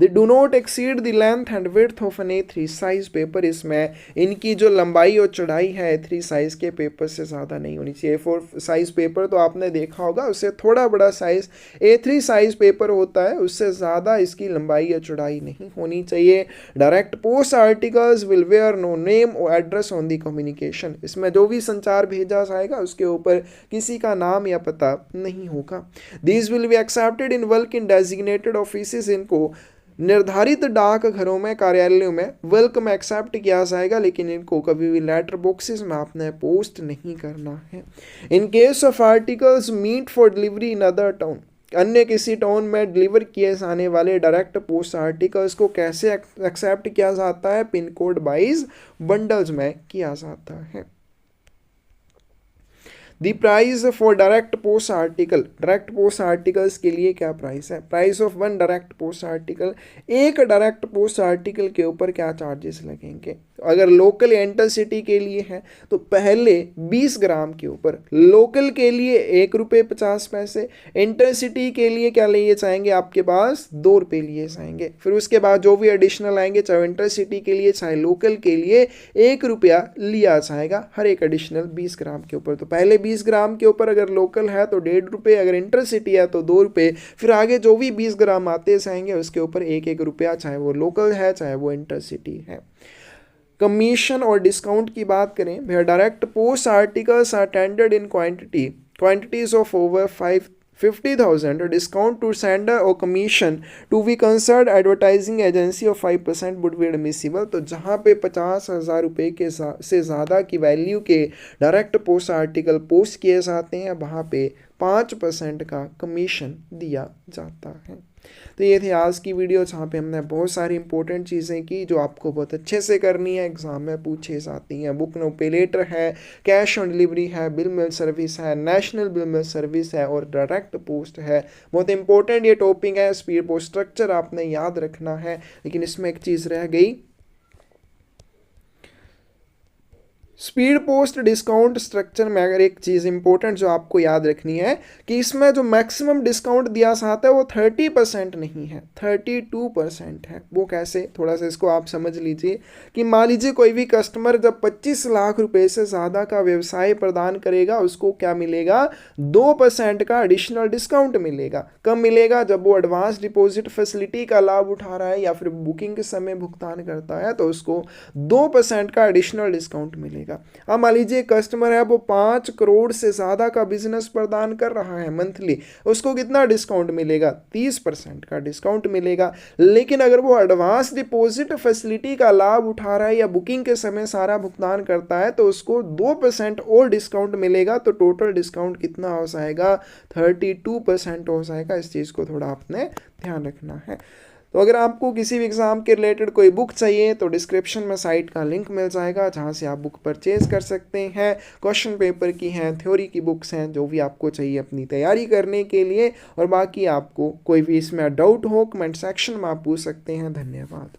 They do not exceed the length and width of an A3 size paper. इसमें इनकी जो लंबाई और चौड़ाई है A3 साइज के पेपर से ज़्यादा नहीं होनी चाहिए। A4 साइज पेपर तो आपने देखा होगा, उससे थोड़ा बड़ा साइज A3 साइज पेपर होता है, उससे ज़्यादा इसकी लंबाई या चौड़ाई नहीं होनी चाहिए। Direct post articles will wear no name और एड्रेस ऑन द कम्युनिकेशन। इसमें जो भी संचार भेजा जाएगा उसके ऊपर किसी का नाम या पता नहीं होगा। These will be accepted in bulk in designated offices. इनको निर्धारित डाक घरों में, कार्यालयों में बल्क में एक्सेप्ट किया जाएगा, लेकिन इनको कभी भी लेटर बॉक्सेस में आपने पोस्ट नहीं करना है। In case of articles meant for delivery in other town, अन्य किसी टाउन में डिलीवर किए जाने वाले डायरेक्ट पोस्ट आर्टिकल्स को कैसे एक्सेप्ट किया जाता है? पिन कोड वाइज बंडल्स में किया जाता है। The price for direct post article, direct post articles के लिए क्या प्राइस है? Price of 1 direct post article, एक डायरेक्ट पोस्ट आर्टिकल के ऊपर क्या चार्जेस लगेंगे? अगर लोकल इंटर सिटी के लिए है तो पहले 20 ग्राम के ऊपर, लोकल के लिए ₹1.50, इंटर सिटी के लिए क्या लिए जाएंगे आपके पास? ₹2 लिए जाएंगे। फिर उसके बाद जो भी एडिशनल आएंगे, चाहे इंटर सिटी के लिए चाहे लोकल के लिए, ₹1 लिया जाएगा हर एक एडिशनल 20 ग्राम के ऊपर। तो पहले 20 ग्राम के ऊपर अगर लोकल है तो ₹1.5, अगर इंटर सिटी है तो ₹2, फिर आगे जो भी 20 ग्राम आते जाएंगे उसके ऊपर ₹1, चाहे वो लोकल है चाहे वो इंटर सिटी है। कमीशन और डिस्काउंट की बात करें, भैया direct post articles are tendered in quantities of over 50,000, discount to sender और commission to be concerned advertising agency of 5% would be admissible. तो जहाँ पे 50,000 रुपये के से ज़्यादा की वैल्यू के डायरेक्ट पोस्ट आर्टिकल पोस्ट किए जाते हैं, वहाँ पे 5% का कमीशन दिया जाता है। तो ये थी आज की वीडियो, जहाँ पे हमने बहुत सारी इंपॉर्टेंट चीज़ें की जो आपको बहुत अच्छे से करनी है, एग्जाम में पूछे जाती हैं। बुक नो पे लेटर है, कैश ऑन डिलीवरी है, बिल मेल सर्विस है, नेशनल बिल मेल सर्विस है और डायरेक्ट पोस्ट है। बहुत इंपॉर्टेंट ये टॉपिक है। स्पीड पोस्ट स्ट्रक्चर आपने याद रखना है, लेकिन इसमें एक चीज़ रह गई, स्पीड पोस्ट डिस्काउंट स्ट्रक्चर में अगर एक चीज़ इंपॉर्टेंट जो आपको याद रखनी है कि इसमें जो मैक्सिमम डिस्काउंट दिया जाता है वो 30% नहीं है, 32% है। वो कैसे? थोड़ा सा इसको आप समझ लीजिए कि मान लीजिए कोई भी कस्टमर जब 25 लाख रुपए से ज़्यादा का व्यवसाय प्रदान करेगा, उसको क्या मिलेगा? 2% का एडिशनल डिस्काउंट मिलेगा। कब मिलेगा? जब वो एडवांस डिपॉजिट फैसिलिटी का लाभ उठा रहा है या फिर बुकिंग के समय भुगतान करता है तो उसको 2% का एडिशनल डिस्काउंट मिलेगा। अब मान लीजिए कस्टमर है वो 5 करोड़ से ज्यादा का बिजनेस प्रदान कर रहा है मंथली, उसको कितना डिस्काउंट मिलेगा? 30% का डिस्काउंट मिलेगा। लेकिन अगर वो एडवांस डिपॉजिट फैसिलिटी का लाभ उठा रहा है या बुकिंग के समय सारा भुगतान करता है तो उसको 2% और डिस्काउंट मिलेगा। तो टोटल डिस्काउंट कितना हो जाएगा? 32% हो जाएगा। इस चीज को थोड़ा आपने ध्यान रखना है। तो अगर आपको किसी भी एग्ज़ाम के रिलेटेड कोई बुक चाहिए तो डिस्क्रिप्शन में साइट का लिंक मिल जाएगा, जहाँ से आप बुक परचेज़ कर सकते हैं। क्वेश्चन पेपर की हैं, थ्योरी की बुक्स हैं, जो भी आपको चाहिए अपनी तैयारी करने के लिए। और बाकी आपको कोई भी इसमें डाउट हो कमेंट सेक्शन में आप पूछ सकते हैं। धन्यवाद।